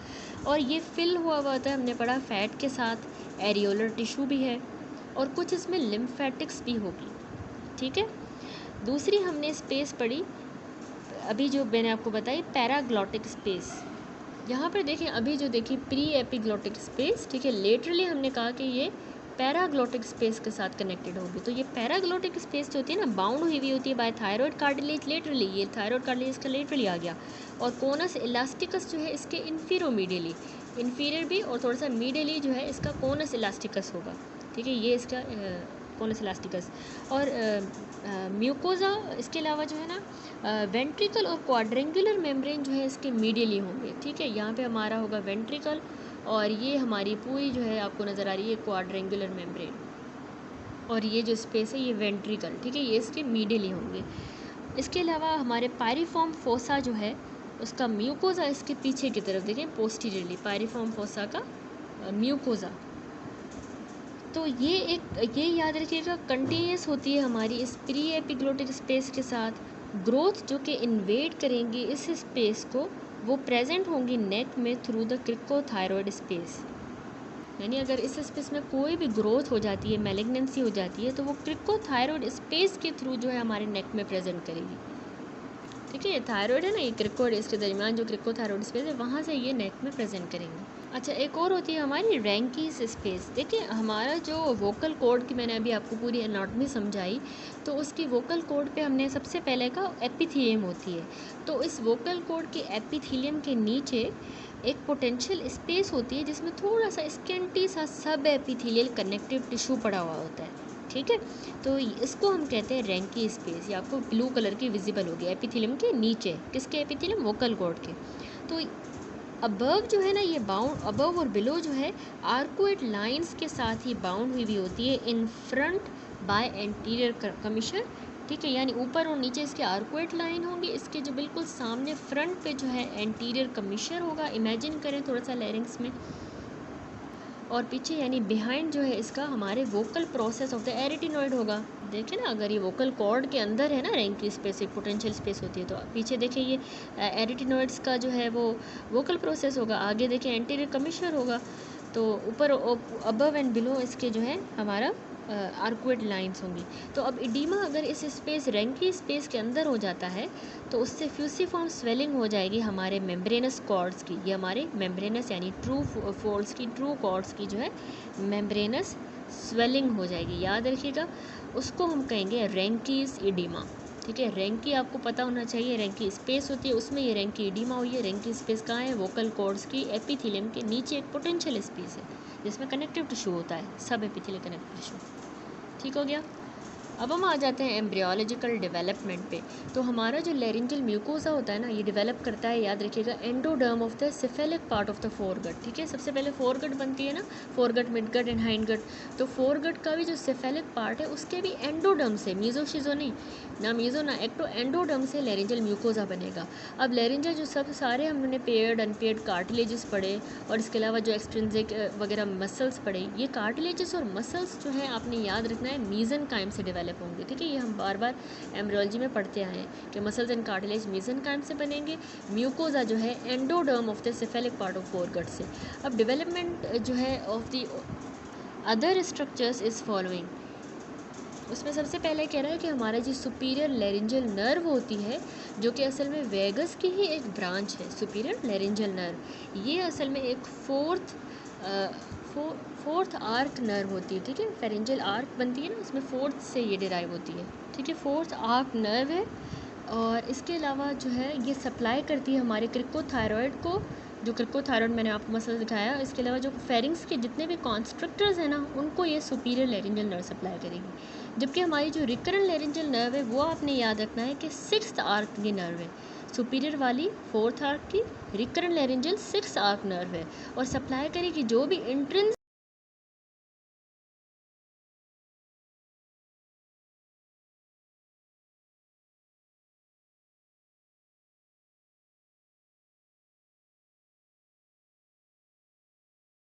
और ये फिल हुआ होता है, हमने पढ़ा फैट के साथ, एरियोलर टिश्यू भी है, और कुछ इसमें लिम्फेटिक्स भी होगी, ठीक है। दूसरी हमने स्पेस पढ़ी अभी जो मैंने आपको बताई पैराग्लोटिक स्पेस। यहाँ पर देखिए अभी जो देखिए प्री एपिग्लोटिक स्पेस, ठीक है, लेटरली हमने कहा कि ये पैराग्लोटिक स्पेस के साथ कनेक्टेड होगी। तो ये पैराग्लोटिक स्पेस जो होती है ना बाउंड हुई होती है बाय थायरॉयड कार्टिलेज लेटरली, ये थायरॉयड कार्टिलेज का लेटरली आ गया, और कोनस इलास्टिकस जो है इसके इन्फीरोमीडियली, इन्फीरियर भी और थोड़ा सा मीडियली जो है इसका कोनस इलास्टिकस होगा, ठीक है, ये इसका कोनस इलास्टिकस। और म्यूकोजा इसके अलावा जो है ना वेंट्रिकल और क्वाड्रेंगुलर मेम्ब्रेन जो है इसके मीडियली होंगे, ठीक है। यहाँ पे हमारा होगा वेंट्रिकल, और ये हमारी पूरी जो है आपको नज़र आ रही है क्वाड्रेंगुलर मेम्ब्रेन, और ये जो स्पेस है ये वेंट्रिकल, ठीक है, ये इसके मीडियली होंगे। इसके अलावा हमारे पायरिफॉर्म फोसा जो है उसका म्यूकोजा इसके पीछे की तरफ देखें पोस्टीरियरली, पायरिफॉर्म फोसा का म्यूकोजा। तो ये याद रखिएगा कंटिन्यूस होती है हमारी इस प्री एपिग्लोटिक स्पेस के साथ। ग्रोथ जो कि इन्वेड करेंगी इस स्पेस को वो प्रेजेंट होंगी नेक में थ्रू द क्रिकोथायरॉयड स्पेस, यानी अगर इस स्पेस में कोई भी ग्रोथ हो जाती है, मैलिग्नेंसी हो जाती है, तो वो क्रिकोथायरॉयड स्पेस के थ्रू जो है हमारे नेक में प्रेजेंट करेगी, ठीक है। ये थायरॉयड है ना, ये क्रिकोड, इसके दरमियान जो क्रिकोथायरॉयड स्पेस है वहाँ से ये नेक में प्रेजेंट करेंगे। अच्छा, एक और होती है हमारी रैंकीस स्पेस। देखिए हमारा जो वोकल कॉर्ड की मैंने अभी आपको पूरी एनाटॉमी समझाई, तो उसकी वोकल कॉर्ड पे हमने सबसे पहले का एपिथीलियम होती है। तो इस वोकल कॉर्ड के एपिथीलियम के नीचे एक पोटेंशियल स्पेस होती है जिसमें थोड़ा सा स्केंटी सा सब एपिथीलियल कनेक्टिव टिश्यू पड़ा हुआ होता है, ठीक है। तो इसको हम कहते हैं रैंकी स्पेस। ये आपको ब्लू कलर की विजिबल होगी एपिथीलियम के नीचे, किसके एपिथीलियम, वोकल कॉर्ड के। तो अबव जो है ना ये बाउंड, अबव और बिलो जो है आर्कुएट लाइंस के साथ ही बाउंड हुई होती है इन फ्रंट बाय एंटीरियर कमिशर, ठीक है, यानी ऊपर और नीचे इसके आर्कुएट लाइन होंगी, इसके जो बिल्कुल सामने फ्रंट पे जो है एंटीरियर कमिशर होगा, इमेजिन करें थोड़ा सा लैरिंग्स में, और पीछे यानी बिहाइंड जो है इसका हमारे वोकल प्रोसेस ऑफ द एरिटिनॉइड होगा। देखिए ना, अगर ये वोकल कॉर्ड के अंदर है ना रैंकी स्पेस, एक पोटेंशियल स्पेस होती है, तो पीछे देखिए ये एरिटिनॉइड्स का जो है वो वोकल प्रोसेस होगा, आगे देखिए एंटीरियर कमिशर होगा, तो ऊपर अबव एंड बिलो इसके जो है हमारा आर्कुएट लाइंस होंगी। तो अब इडीमा अगर इस स्पेस रैंकी स्पेस के अंदर हो जाता है तो उससे फ्यूसिफॉर्म स्वेलिंग हो जाएगी हमारे मेम्ब्रेनस कॉर्ड्स की। ये हमारे मेम्ब्रेनस यानी ट्रू फोल्ड्स की, ट्रू कॉर्ड्स की जो है मेम्ब्रेनस स्वेलिंग हो जाएगी, याद रखिएगा, उसको हम कहेंगे रैंकीस इडीमा, ठीक है। रेंकी आपको पता होना चाहिए, रेंकी स्पेस होती है, उसमें ये रेंकी इडीमा हुई है। रेंकी स्पेस कहाँ है? वोकल कॉर्ड्स की एपिथेलियम के नीचे एक पोटेंशियल स्पेस है जिसमें कनेक्टिव टिश्यू होता है, सब एपिथेलियल कनेक्टिव टिश्यू। ठीक हो गया। अब हम आ जाते हैं एम्ब्रियोलॉजिकल डेवलपमेंट पे। तो हमारा जो लैरिंजल म्यूकोसा होता है ना, ये डेवलप करता है, याद रखिएगा, endoderm of the cephalic part of the foregut. ठीक है, सबसे पहले फोरगट बनती है ना, फोरगट, मिडगट एंड हाइंडगट। तो फोरगट का भी जो सिफेलिक पार्ट है उसके भी एंडोडर्म से, मीजो शिजो नहीं, ना मीजो ना एक्टो, एंडोडर्म से लैरिंजल म्यूकोसा बनेगा। अब लैरिंजल जो सब सारे हमने पेयर्ड अनपेयर्ड कार्टिलेजेस पढ़े और इसके अलावा जो एक्सट्रिंसिक वगैरह मसल्स पढ़े, ये कार्टिलेजेस और मसल्स जो है आपने याद रखना है मीजनकाइम से डेवलप होंगे। ठीक है, ये हम बार बार एम्ब्रियोलॉजी में पढ़ते आए हैं कि मसल्स एंड कार्टिलेज मीजनकाइम से बनेंगे, म्यूकोसा जो है endoderm of the cephalic part of foregut से। अब डेवलपमेंट जो है of the other structures is following. उसमें सबसे पहले कह रहा है कि हमारा जो सुपीरियर लैरिंजल नर्व होती है, जो कि असल में वेगस की ही एक ब्रांच है, सुपीरियर लैरिंजल नर्व, ये असल में एक फोर्थ आर्क नर्व होती है। ठीक है, फेरेंजल आर्क बनती है ना, उसमें फोर्थ से ये डिराइव होती है। ठीक है, फोर्थ आर्क नर्व है। और इसके अलावा जो है ये सप्लाई करती है हमारे क्रिकोथायरॉयड को, जो क्रिकोथायरॉयड मैंने आपको मसल दिखाया। इसके अलावा जो फेरिंग्स के जितने भी कॉन्स्ट्रक्टर्स हैं ना, उनको ये सुपीरियर लैरिंजल नर्व सप्लाई करेगी। जबकि हमारी जो रिकरेंट लैरिंजल नर्व है वो आपने याद रखना है कि सिक्स्थ आर्क की नर्व है, सुपीरियर वाली फोर्थ आर्क की, recurrent laryngeal sixth arc nerve है, और सप्लाई करेगी जो भी इंट्रेंस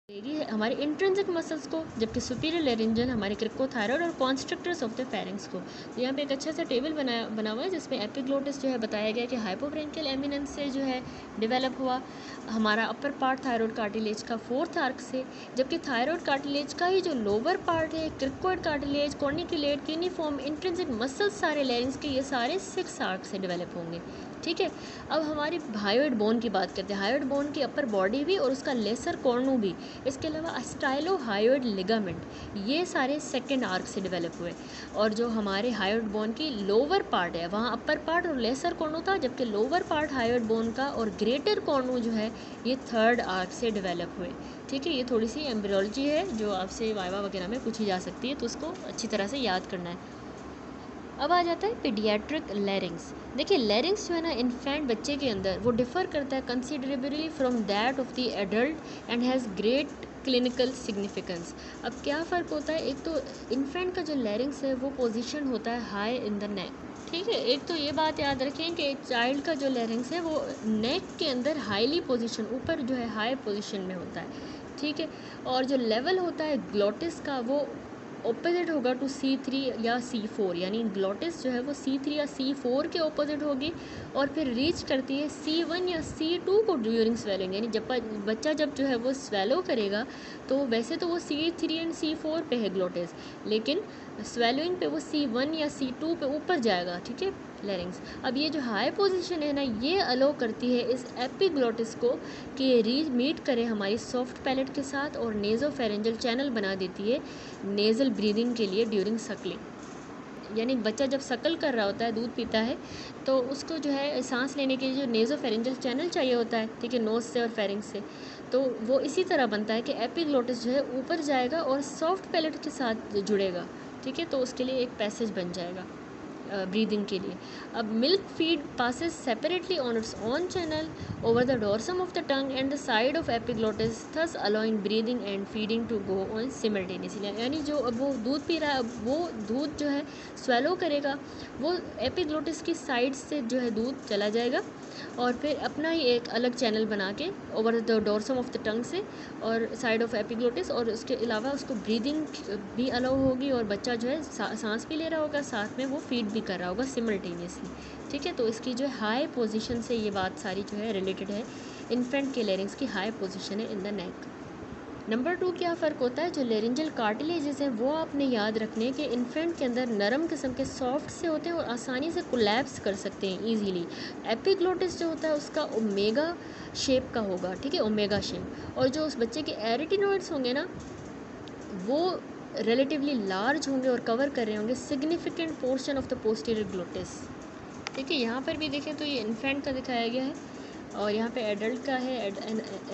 देगी हमारे इंट्रिंसिक मसल्स को, जबकि सुपीरियर लैरिंजल हमारे क्रिकोथायरॉयड और कॉन्स्ट्रक्टर्स ऑफ द फेरिंग्स को। तो यहाँ पे एक अच्छा सा टेबल बना हुआ है जिसमें एपिग्लोटिस जो है बताया गया कि हाइपोब्रेंकियल एमिनेंस से जो है डेवलप हुआ, हमारा अपर पार्ट थायरॉयड कार्टिलेज का फोर्थ आर्क से, जबकि थायरॉयड कार्टिलेज का ही जो लोअर पार्ट है, cricoid cartilage, corniculate, cuneiform, intrinsic muscles सारे लैरिंग्स के, ये सारे सिक्स आर्क से डेवलप होंगे। ठीक है, अब हमारी हायोइड बोन की बात करते हैं। हायोइड बोन की अपर बॉडी भी और उसका लेसर कॉर्नू भी, इसके अलावा अस्टाइलोहायोइड लिगामेंट, ये सारे सेकेंड आर्क से डेवलप हुए। और जो हमारे हायोइड बोन की लोअर पार्ट है, वहाँ अपर पार्ट और लेसर कॉर्नू था, जबकि लोअर पार्ट हायोइड बोन का और ग्रेटर कॉर्नू जो है ये थर्ड आर्क से डेवलप हुए। ठीक है, ये थोड़ी सी एम्ब्रियोलॉजी है जो आपसे वाइवा वगैरह में पूछी जा सकती है, तो उसको अच्छी तरह से याद करना है। अब आ जाता है पीडियाट्रिक लैरिंग्स। देखिए, लैरिंग्स जो है ना इन्फेंट बच्चे के अंदर वो डिफ़र करता है considerably from that of the adult and has great clinical significance. अब क्या फ़र्क होता है? एक तो इन्फेंट का जो लैरिंग्स है वो पोजीशन होता है हाई इन द नेक। ठीक है, एक तो ये बात याद रखें कि चाइल्ड का जो लैरिंग्स है वो नेक के अंदर हाईली पोजीशन, ऊपर जो है हाई पोजीशन में होता है। ठीक है, और जो लेवल होता है ग्लोटिस का वो ऑपोजिट होगा टू C3 या C4, यानी ग्लोटिस जो है वो C3 या C4 के ऑपोजिट होगी और फिर रीच करती है C1 या C2 को ड्यूरिंग स्वेलिंग। यानी जब बच्चा जब जो है वो स्वेलो करेगा तो वैसे तो वो C3 एंड C4 पे है ग्लोटिस, लेकिन स्वेलोइंग पे वो C1 या C2 पे ऊपर जाएगा। ठीक है, लैरिंग्स। अब ये जो हाई पोजीशन है ना, ये अलो करती है इस एपिग्लोटिस को कि ये रीच मीट करे हमारी सॉफ्ट पैलेट के साथ और नेज़ोफेरेंजल चैनल बना देती है नेज़ल ब्रीदिंग के लिए ड्यूरिंग सकलिंग। यानी बच्चा जब सकल कर रहा होता है, दूध पीता है, तो उसको जो है सांस लेने के लिए जो नेज़ोफेरेंजल चैनल चाहिए होता है, ठीक है, नोज़ से और फेरिंग से, तो वो इसी तरह बनता है कि एपिग्लोटिस जो है ऊपर जाएगा और सॉफ्ट पैलेट के साथ जुड़ेगा। ठीक है, तो उसके लिए एक पैसेज बन जाएगा ब्रीदिंग के लिए। अब milk feed passes separately on its own channel over the dorsum of the tongue and the side of epiglottis, thus allowing breathing and feeding to go on simultaneously। यानी जो अब वो दूध पी रहा है, वो दूध जो है स्वेलो करेगा, वो एपिग्लोटिस की साइड से जो है दूध चला जाएगा और फिर अपना ही एक अलग चैनल बना के over the dorsum of the tongue से और साइड ऑफ एपिग्लोटिस, और उसके अलावा उसको ब्रीदिंग भी अलाउ होगी और बच्चा जो है सांस भी ले रहा होगा, साथ में वो फीड भी कर रहा होगा सिमल्टेनियसली। ठीक है, तो इसकी जो है हाई पोजीशन से ये बात सारी जो है रिलेटेड है। इन्फेंट के लैरिंग्स की हाई पोजीशन है इन द नेक। नंबर 2 क्या फ़र्क होता है? जो लेरिंजल कार्टिलेजेस हैं वो आपने याद रखने के इन्फेंट के अंदर नरम किस्म के सॉफ्ट से होते हैं और आसानी से कोलैप्स कर सकते हैं ईजीली। एपिग्लोटिस जो होता है उसका ओमेगा शेप का होगा। ठीक है, ओमेगा शेप। और जो उस बच्चे के एरिटिनोइड्स होंगे ना, वो रिलेटिवली लार्ज होंगे और कवर कर रहे होंगे significant portion of the posterior glottis. ठीक है, यहाँ पर भी देखें तो ये इन्फेंट का दिखाया गया है और यहाँ पे एडल्ट का है,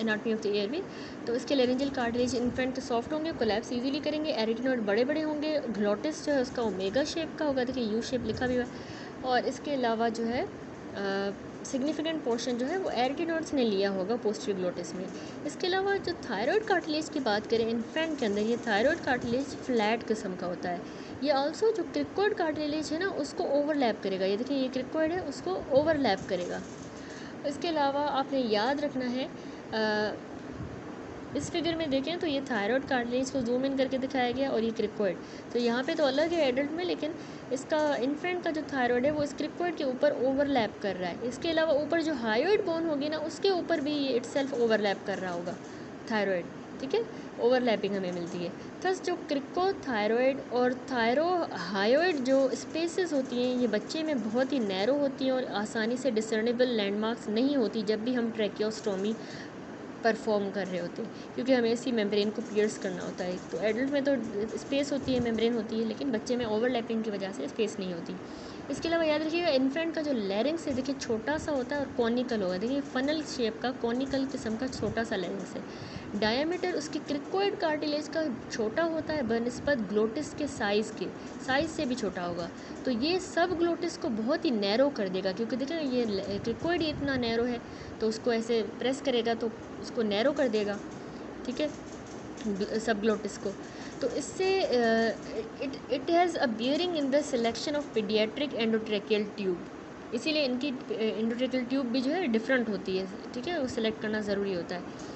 एनाटमी ऑफ द एयरवे। तो इसके लेरेंजियल कार्टिलेज इन्फेंट सॉफ्ट होंगे, कोलैप्स इजीली करेंगे, एरिटिनोइड बड़े बड़े होंगे, ग्लोटिस जो है उसका ओमेगा शेप का होगा, देखिए यू शेप लिखा भी हुआ है। और इसके अलावा जो है सिग्निफिकेंट पोर्शन जो है वो एरिटिनोइड्स ने लिया होगा पोस्टीरियर ग्लोटिस में। इसके अलावा जो थायराइड कार्टिलेज की बात करें इन्फेंट के अंदर, ये थायराइड कार्टिलेज फ्लैट किस्म का होता है। ये ऑल्सो जो क्रिकोइड कार्टिलेज है ना उसको ओवरलैप करेगा, ये देखिए ये क्रिकोइड है उसको ओवरलैप करेगा। इसके अलावा आपने याद रखना है इस फिगर में देखें तो ये थायराइड कार्टिलेज को जूम इन करके दिखाया गया और ये क्रिकोइड, तो यहाँ पे तो अलग है एडल्ट में, लेकिन इसका इन्फेंट का जो थायराइड है वो इस क्रिकोइड के ऊपर ओवरलैप कर रहा है। इसके अलावा ऊपर जो हायोइड बोन होगी ना उसके ऊपर भी ये इटसेल्फ ओवरलैप कर रहा होगा थायराइड, ठीक है, ओवरलैपिंग हमें मिलती है। थस जो क्रिकोथायरॉयड और थायरोहायोइड जो स्पेसेस होती हैं ये बच्चे में बहुत ही नैरो होती हैं और आसानी से डिसर्नेबल लैंडमार्क्स नहीं होती जब भी हम ट्रैकियोस्टोमी परफॉर्म कर रहे होते हैं, क्योंकि हमें इसी मेम्ब्रेन को पियर्स करना होता है। तो एडल्ट में तो स्पेस होती है, मेम्ब्रेन होती है, लेकिन बच्चे में ओवरलैपिंग की वजह से स्पेस नहीं होती। इसके अलावा याद रखिएगा इन्फेंट का जो लैरिंग्स है देखिए छोटा सा होता है और कॉनिकल होगा, देखिए फनल शेप का कॉनिकल किस्म का छोटा सा लैरिंग्स है। डायमीटर उसकी क्रिकोइड कार्टिलेज का छोटा होता है बनिस्बत ग्लोटिस के साइज़ से भी छोटा होगा। तो ये सब ग्लोटिस को बहुत ही नैरो कर देगा, क्योंकि देखिए ये क्रिकोइड इतना नैरो है तो उसको ऐसे प्रेस करेगा तो उसको नैरो कर देगा, ठीक है, सब ग्लोटिस को। तो इससे it has a bearing in the selection of paediatric endotracheal tube, इसीलिए इनकी एंडोट्रेकियल ट्यूब भी जो है डिफरेंट होती है, ठीक है, वो सिलेक्ट करना ज़रूरी होता है।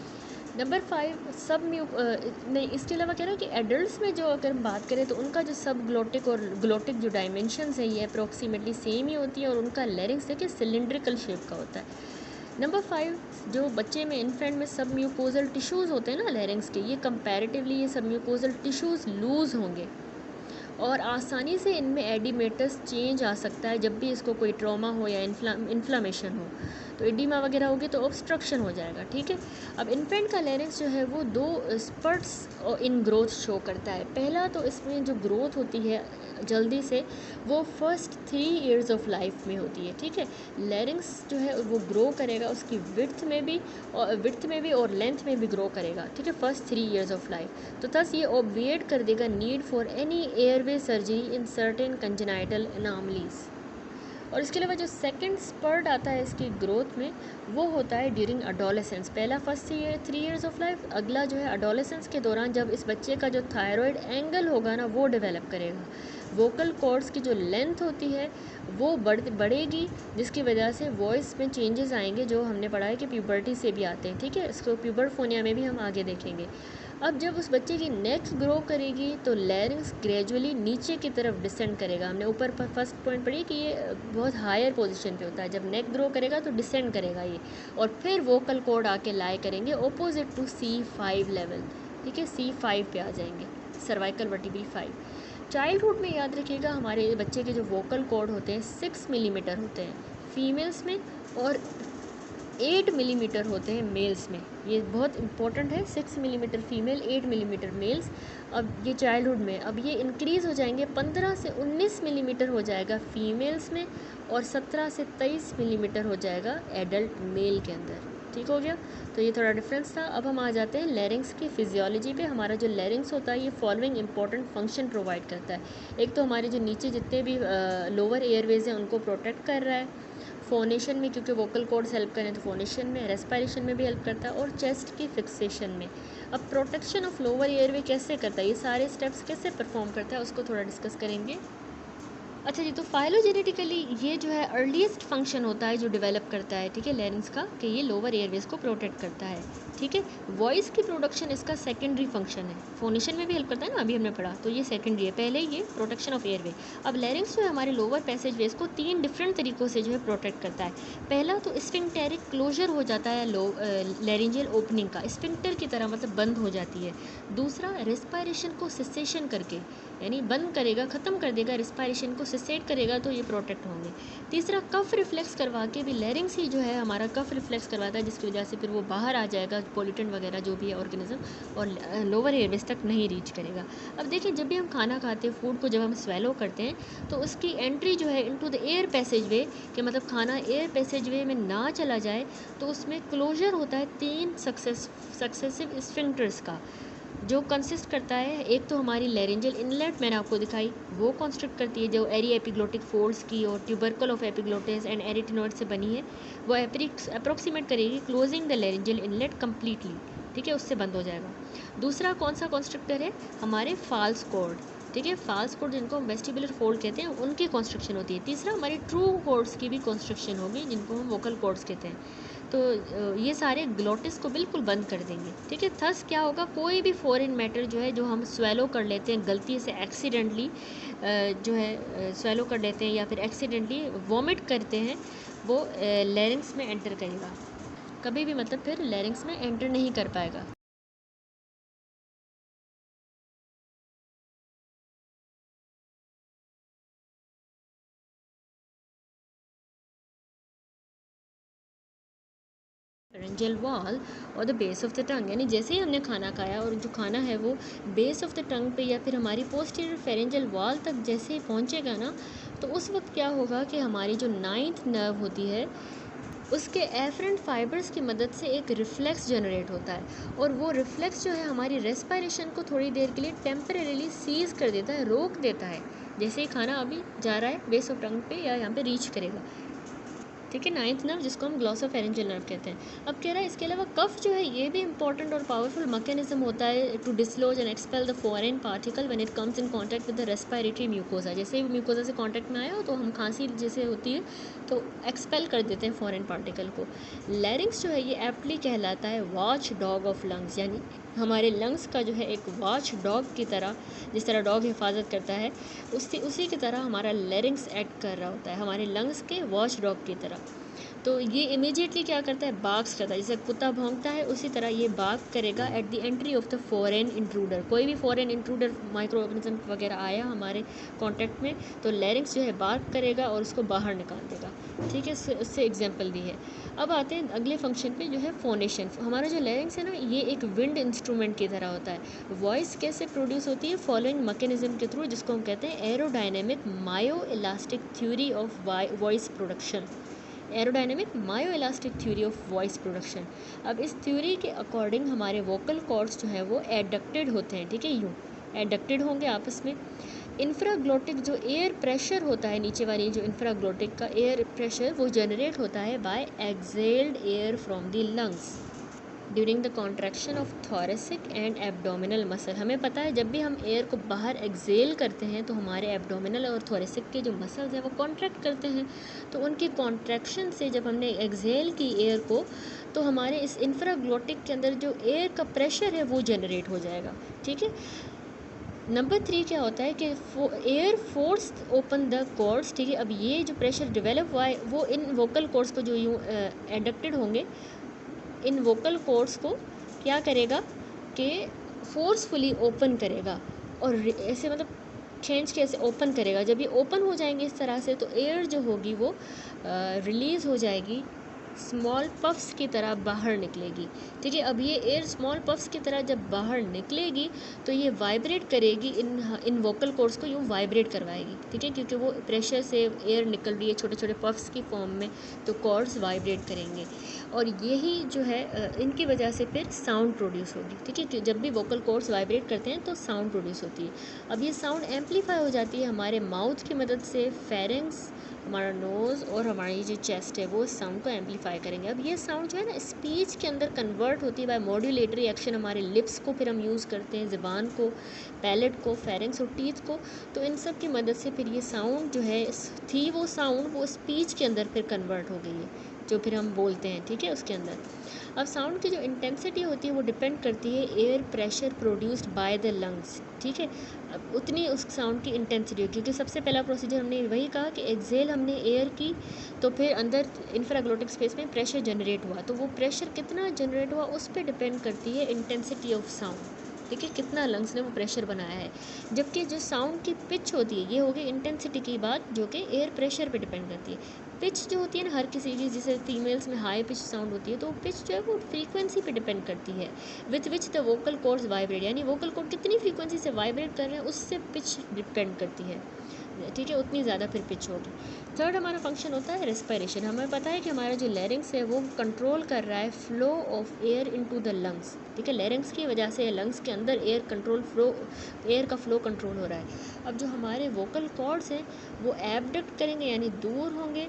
नंबर 5 सब नहीं, इसके अलावा कह रहा है कि एडल्ट्स में जो अगर हम बात करें तो उनका जो सब ग्लोटिक और ग्लोटिक जो डायमेंशंस है ये अप्रोक्सीमेटली सेम ही होती है और उनका लैरिंग्स देखिए सिलिंड्रिकल शेप का होता है। नंबर 5 जो बच्चे में इन्फेंट में सब म्यूकोजल टिश्यूज़ होते हैं ना लैरिंग्स के, ये कंपैरेटिवली ये सब म्यूकोजल टिश्यूज़ लूज़ होंगे और आसानी से इनमें एडिमेटस चेंज आ सकता है जब भी इसको कोई ट्रॉमा हो या इन्फ्लामेशन हो, तो एडिमा वगैरह होगी तो ऑब्स्ट्रक्शन हो जाएगा, ठीक है। अब इन्फेंट का लैरिंग्स जो है वो 2 स्पर्ट्स इन ग्रोथ शो करता है। पहला तो इसमें जो ग्रोथ होती है जल्दी से वो फर्स्ट 3 ईयर्स ऑफ लाइफ में होती है, ठीक है। लैरिंग्स जो है वो ग्रो करेगा उसकी विड्थ में भी और लेंथ में भी ग्रो करेगा, ठीक है, फर्स्ट 3 ईयर्स ऑफ लाइफ। तो थस ये ऑब्विएट कर देगा need for any airway surgery in certain congenital anomalies. और इसके अलावा जो सेकंड स्पर्ट आता है इसकी ग्रोथ में वो होता है ड्यूरिंग अडोलेसेंस। पहला फर्स्ट 3 ईयर्स ऑफ लाइफ, अगला जो है अडोलेसेंस के दौरान जब इस बच्चे का जो थायराइड एंगल होगा ना वो डेवलप करेगा। वोकल कॉर्ड्स की जो लेंथ होती है वो बढ़ेगी, जिसकी वजह से वॉइस में चेंजेस आएंगे जो हमने पढ़ा है कि प्यूबर्टी से भी आते हैं, ठीक है, इसको प्यूबरफोनिया में भी हम आगे देखेंगे। अब जब उस बच्चे की नेक ग्रो करेगी तो लैरिंग्स ग्रेजुअली नीचे की तरफ डिसेंड करेगा। हमने ऊपर पर फर्स्ट पॉइंट पढ़ी कि ये बहुत हायर पोजीशन पे होता है, जब नेक ग्रो करेगा तो डिसेंड करेगा ये, और फिर वोकल कॉर्ड आके लाई करेंगे ऑपोजिट टू C5 लेवल, ठीक है, C5 पे आ जाएंगे, सर्वाइकल वर्टिब्रल 5। चाइल्डहुड में याद रखिएगा हमारे बच्चे के जो वोकल कॉर्ड होते हैं 6 मिलीमीटर होते हैं फीमेल्स में और 8 मिलीमीटर होते हैं मेल्स में, ये बहुत इंपॉर्टेंट है, 6 मिलीमीटर फीमेल 8 मिलीमीटर मेल्स। अब ये चाइल्डहुड में, अब ये इंक्रीज़ हो जाएंगे 15 से 19 मिलीमीटर हो जाएगा फीमेल्स में और 17 से 23 मिलीमीटर हो जाएगा एडल्ट मेल के अंदर, ठीक हो गया। तो ये थोड़ा डिफरेंस था। अब हम आ जाते हैं लैरिंग्स की फिजियोलॉजी पे। हमारा जो लैरिंग्स होता है ये फॉलोइंग इंपॉर्टेंट फंक्शन प्रोवाइड करता है। एक तो हमारे जो नीचे जितने भी लोअर एयरवेज हैं उनको प्रोटेक्ट कर रहा है, फोनेशन में क्योंकि वोकल कॉर्ड्स हेल्प करें तो फोनेशन में, रेस्पिरेशन में भी हेल्प करता है और चेस्ट की फिक्सेशन में। अब प्रोटेक्शन ऑफ लोअर एयरवे कैसे करता है, ये सारे स्टेप्स कैसे परफॉर्म करता है उसको थोड़ा डिस्कस करेंगे। अच्छा जी, तो फाइलोजेनेटिकली ये जो है अर्लीस्ट फंक्शन होता है जो डेवलप करता है, ठीक है, लैरिंग्स का, कि ये लोअर एयरवेज को प्रोटेक्ट करता है, ठीक है। वॉइस की प्रोडक्शन इसका सेकेंडरी फंक्शन है, फोनेशन में भी हेल्प करता है ना, अभी हमने पढ़ा, तो ये सेकेंडरी है, पहले ये प्रोटेक्शन ऑफ एयरवे। अब लैरिंग्स जो है हमारे लोअर पैसेज वेज को 3 डिफरेंट तरीक़ों से जो है प्रोटेक्ट करता है। पहला तो स्फिंक्टेरिक क्लोजर हो जाता है लैरिंजियल ओपनिंग का, स्फिंक्टर की तरह मतलब बंद हो जाती है। दूसरा रेस्पिरेशन को सिसेशन करके, यानी बंद करेगा, ख़त्म कर देगा रिस्पायरेशन को, सिसेट करेगा, तो ये प्रोटेक्ट होंगे। तीसरा, कफ रिफ्लेक्स करवा के भी लैरिंग्स ही जो है हमारा कफ रिफ्लेक्स करवाता है, जिसकी वजह से फिर वो बाहर आ जाएगा, पोल्यूटेंट वगैरह जो भी है ऑर्गेनिज्म, और लोअर एयरवेज तक नहीं रीच करेगा। अब देखिए, जब भी हम खाना खाते हैं, फूड को जब हम स्वेलो करते हैं, तो उसकी एंट्री जो है इनटू द एयर पैसेज वे, कि मतलब खाना एयर पैसेज वे में ना चला जाए, तो उसमें क्लोजर होता है 3 सक्सेसिव स्फिंक्टर्स का, जो कंसिस्ट करता है, एक तो हमारी लैरिंजल इनलेट मैंने आपको दिखाई, वो कंस्ट्रक्ट करती है जो एरी एपिग्लोटिक फोल्ड्स की और ट्यूबरकल ऑफ एपिग्लोटिस एंड एरिटिनोइड से बनी है, वो अप्रोक्सीमेट करेगी closing the laryngeal inlet completely, ठीक है, उससे बंद हो जाएगा। दूसरा कौन सा कंस्ट्रक्टर है, हमारे फाल्स कॉर्ड, ठीक है, फाल्स कॉर्ड जिनको हम वेस्टिबुलर फोल्ड कहते हैं, उनकी कंस्ट्रक्शन होती है। तीसरा, हमारी ट्रू कॉर्ड्स की भी कंस्ट्रक्शन होगी, जिनको हम वोकल कॉर्ड्स कहते हैं। तो ये सारे ग्लोटिस को बिल्कुल बंद कर देंगे, ठीक है। थस क्या होगा, कोई भी फॉरेन मैटर जो है, जो हम स्वेलो कर लेते हैं गलती से, एक्सीडेंटली जो है स्वेलो कर लेते हैं या फिर एक्सीडेंटली वॉमिट करते हैं, वो लैरिंग्स में एंटर करेगा, कभी भी मतलब फिर लैरिंग्स में एंटर नहीं कर पाएगा। फेरेंजियल वॉल और the base of the tongue, यानी जैसे ही हमने खाना खाया और जो खाना है वो बेस ऑफ द टंग पे या फिर हमारी पोस्टीरियर फेरेंजियल वॉल तक जैसे ही पहुंचेगा ना, तो उस वक्त क्या होगा कि हमारी जो 9th नर्व होती है, उसके एफरेंट फाइबर्स की मदद से एक रिफ्लेक्स जनरेट होता है, और वो रिफ्लेक्स जो है हमारी रेस्पायरेशन को थोड़ी देर के लिए टेम्परेरीली सीज कर देता है, रोक देता है, जैसे ही खाना अभी जा रहा है बेस ऑफ टंग पे या यहाँ पे रीच करेगा, ठीक है, 9th नर्व, जिसको हम ग्लॉसोफेरेंजियल नर्व कहते हैं। अब कह रहा है इसके अलावा कफ जो है ये भी इंपॉर्टेंट और पावरफुल मैकेनिज्म होता है to dislodge and expel the foreign particle when it comes in contact with the respiratory mucosa. जैसे ही म्यूकोसा से कांटेक्ट में आया तो हम खांसी जैसे होती है तो एक्सपेल कर देते हैं फॉरेन पार्टिकल को। लैरिंग्स जो है ये एप्टली कहलाता है वॉच डॉग ऑफ लंग्स, यानी हमारे लंग्स का जो है एक वॉच डॉग की तरह, जिस तरह डॉग हिफाजत करता है, उसी की तरह हमारा लैरिंग्स एक्ट कर रहा होता है, हमारे लंग्स के वॉच डॉग की तरह। तो ये इमीडिएटली क्या करता है, बाक्स करता है, जैसे कुत्ता भौंकता है उसी तरह ये बाक करेगा at the entry of the foreign intruder. कोई भी फॉरेन इंट्रूडर माइक्रो ऑर्गेनिज्म वगैरह आया हमारे कांटेक्ट में, तो लैरिंग्स जो है बार्क करेगा और उसको बाहर निकाल देगा, ठीक है, उससे एग्जांपल दी है। अब आते हैं अगले फंक्शन पे, जो है फोनेशन। हमारा जो लैरिंग्स है ना, ये एक विंड इंस्ट्रूमेंट की तरह होता है। वॉइस कैसे प्रोड्यूस होती है, फॉलोइंग मैकेनिज्म के थ्रू, जिसको हम कहते हैं aerodynamic myo elastic theory of voice production. Aerodynamic myo elastic theory of voice production. अब इस थ्योरी के अकॉर्डिंग हमारे वोकल कॉर्ड्स जो है वो एडक्टेड होते हैं, ठीक है, यूँ एडक्टेड होंगे आपस में। इंफ्राग्लोटिक जो एयर प्रेशर होता है, नीचे वाली जो इंफ्राग्लोटिक का एयर प्रेशर, वो जनरेट होता है by exhaled air from the lungs during the contraction of thoracic and abdominal muscle. हमें पता है जब भी हम एयर को बाहर एक्सेल करते हैं तो हमारे एब्डोमिनल और थोरेसिक के जो मसल्स हैं वो कॉन्ट्रैक्ट करते हैं, तो उनकी कॉन्ट्रैक्शन से जब हमने एक्सेल की एयर को, तो हमारे इस इंफ्राग्लोटिक के अंदर जो एयर का प्रेशर है वो जनरेट हो जाएगा, ठीक है। नंबर 3 क्या होता है कि air force open the cords, ठीक है। अब ये जो प्रेशर डेवलप हुआ है वो इन वोकल कॉर्ड्स को जो यूँ एडक्टेड होंगे, इन वोकल कॉर्ड्स को क्या करेगा कि फोर्सफुली ओपन करेगा, और ऐसे मतलब खींच के ऐसे ओपन करेगा। जब ये ओपन हो जाएंगे इस तरह से, तो एयर जो होगी वो रिलीज़ हो जाएगी, स्मॉल पफ्स की तरह बाहर निकलेगी, ठीक है। अब ये एयर स्मॉल पफ्स की तरह जब बाहर निकलेगी तो ये वाइब्रेट करेगी, इन वोकल कॉर्ड्स को यूँ वाइब्रेट करवाएगी, ठीक है, क्योंकि वो प्रेशर से एयर निकल रही है छोटे छोटे पफ्स की फॉर्म में, तो कॉर्ड्स वाइब्रेट करेंगे, और यही जो है इनकी वजह से फिर साउंड प्रोड्यूस होगी, ठीक है। कि जब भी वोकल कॉर्ड्स वाइब्रेट करते हैं तो साउंड प्रोड्यूस होती है। अब ये साउंड एम्पलीफाई हो जाती है हमारे माउथ की मदद से, फेरेंक्स, हमारा नोज़ और हमारी जो चेस्ट है वो साउंड को एम्पलीफाई करेंगे। अब ये साउंड जो है ना स्पीच के अंदर कन्वर्ट होती है बाय मॉड्यूलेटरी एक्शन, हमारे लिप्स को फिर हम यूज़ करते हैं, ज़बान को, पैलेट को, फेरेंक्स और टीथ को, तो इन सब की मदद से फिर ये साउंड जो है थी वो साउंड वो स्पीच के अंदर फिर कन्वर्ट हो गई है, जो फिर हम बोलते हैं, ठीक है, उसके अंदर। अब साउंड की जो इंटेंसिटी होती है वो डिपेंड करती है air pressure produced by the lungs, ठीक है। अब उतनी उस साउंड की इंटेंसिटी होगी, क्योंकि सबसे पहला प्रोसीजर हमने वही कहा कि एक्सेल हमने एयर की, तो फिर अंदर इंफ्राग्लोटिक स्पेस में प्रेशर जनरेट हुआ, तो वो प्रेशर कितना जनरेट हुआ उस पर डिपेंड करती है इंटेंसिटी ऑफ साउंड, ठीक है, कितना लंग्स ने वो प्रेशर बनाया है। जबकि जो साउंड की पिच होती है, ये हो गई इंटेंसिटी की बात, जो कि एयर प्रेशर पे डिपेंड करती है। पिच जो होती है ना हर किसी की, जैसे फीमेल्स में हाई पिच साउंड होती है, तो पिच जो है वो फ्रीक्वेंसी पे डिपेंड करती है, with which the vocal chords vibrate, यानी वोकल कॉर्ड कितनी फ्रीक्वेंसी से वाइब्रेट कर रहे हैं उससे पिच डिपेंड करती है, ठीक है, उतनी ज़्यादा फिर पिच होगी। थर्ड हमारा फंक्शन होता है रेस्पिरेशन। हमें पता है कि हमारा जो लैरिंग्स है वो कंट्रोल कर रहा है flow of air into the lungs, ठीक है, लैरिंग्स की वजह से लंग्स के अंदर एयर का फ्लो कंट्रोल हो रहा है। अब जो हमारे वोकल कॉर्ड्स हैं वो एबडक्ट करेंगे, यानी दूर होंगे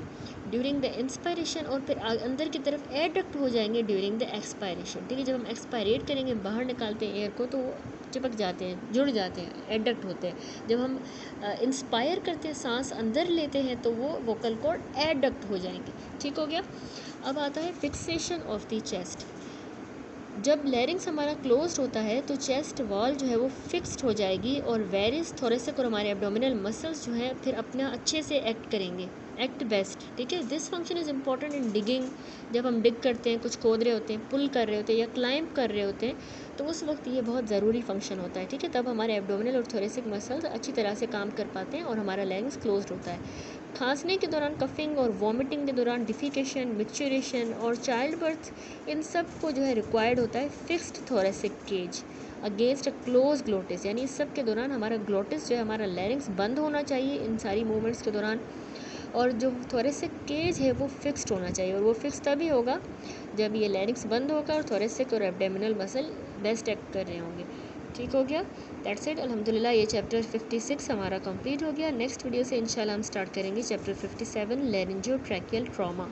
ड्यूरिंग द इंस्पायरेशन, और फिर अंदर की तरफ एडक्ट हो जाएंगे ड्यूरिंग द एक्सपायरेशन, ठीक है। जब हम एक्सपायरेट करेंगे, बाहर निकालते हैं एयर को, तो वो चिपक जाते हैं, जुड़ जाते हैं, एडक्ट होते हैं। जब हम इंस्पायर करते हैं, सांस अंदर लेते हैं, तो वो वोकल कॉर्ड एडक्ट हो जाएंगे, ठीक हो गया। अब आता है फिक्सेशन ऑफ द चेस्ट। जब लैरिंग्स हमारा क्लोज्ड होता है तो चेस्ट वॉल जो है वो फिक्स्ड हो जाएगी, और वेरिस थोरेसिक और हमारे एब्डोमिनल मसल्स जो हैं फिर अपना अच्छे से एक्ट करेंगे, एक्ट बेस्ट, ठीक है। This function is important in digging. जब हम डिग करते हैं, कुछ खोद रहे होते हैं, पुल कर रहे होते हैं या क्लाइंब कर रहे होते हैं, तो उस वक्त ये बहुत ज़रूरी फंक्शन होता है, ठीक है। तब हमारे एब्डोमिनल और थोरेसिक मसल्स अच्छी तरह से काम कर पाते हैं और हमारा लैरिंग्स क्लोज्ड होता है। खांसने के दौरान, कफिंग और वॉमिटिंग के दौरान, डिफिकेशन, मिक्सचरेशन और चाइल्ड बर्थ, इन सब को जो है रिक्वायर्ड होता है fixed thoracic cage against a close glottis, यानी इस सब के दौरान हमारा ग्लोटिस जो है, हमारा लैरिंग्स बंद होना चाहिए इन सारी मूवमेंट्स के दौरान, और जो थोरेसिक केज है वो फिक्स्ड होना चाहिए, और वो फिक्स तभी होगा जब ये लैरिंग्स बंद होगा और थोरेसिक और एब्डोमिनल मसल बेस्ट एक्ट कर रहे होंगे, ठीक हो गया। दैट्स इट, अल्हम्दुलिल्लाह ये चैप्टर 56 हमारा कंप्लीट हो गया। नेक्स्ट वीडियो से इंशाल्लाह हम स्टार्ट करेंगे चैप्टर 57 लैरिंजियोट्रैकियल ट्रॉमा।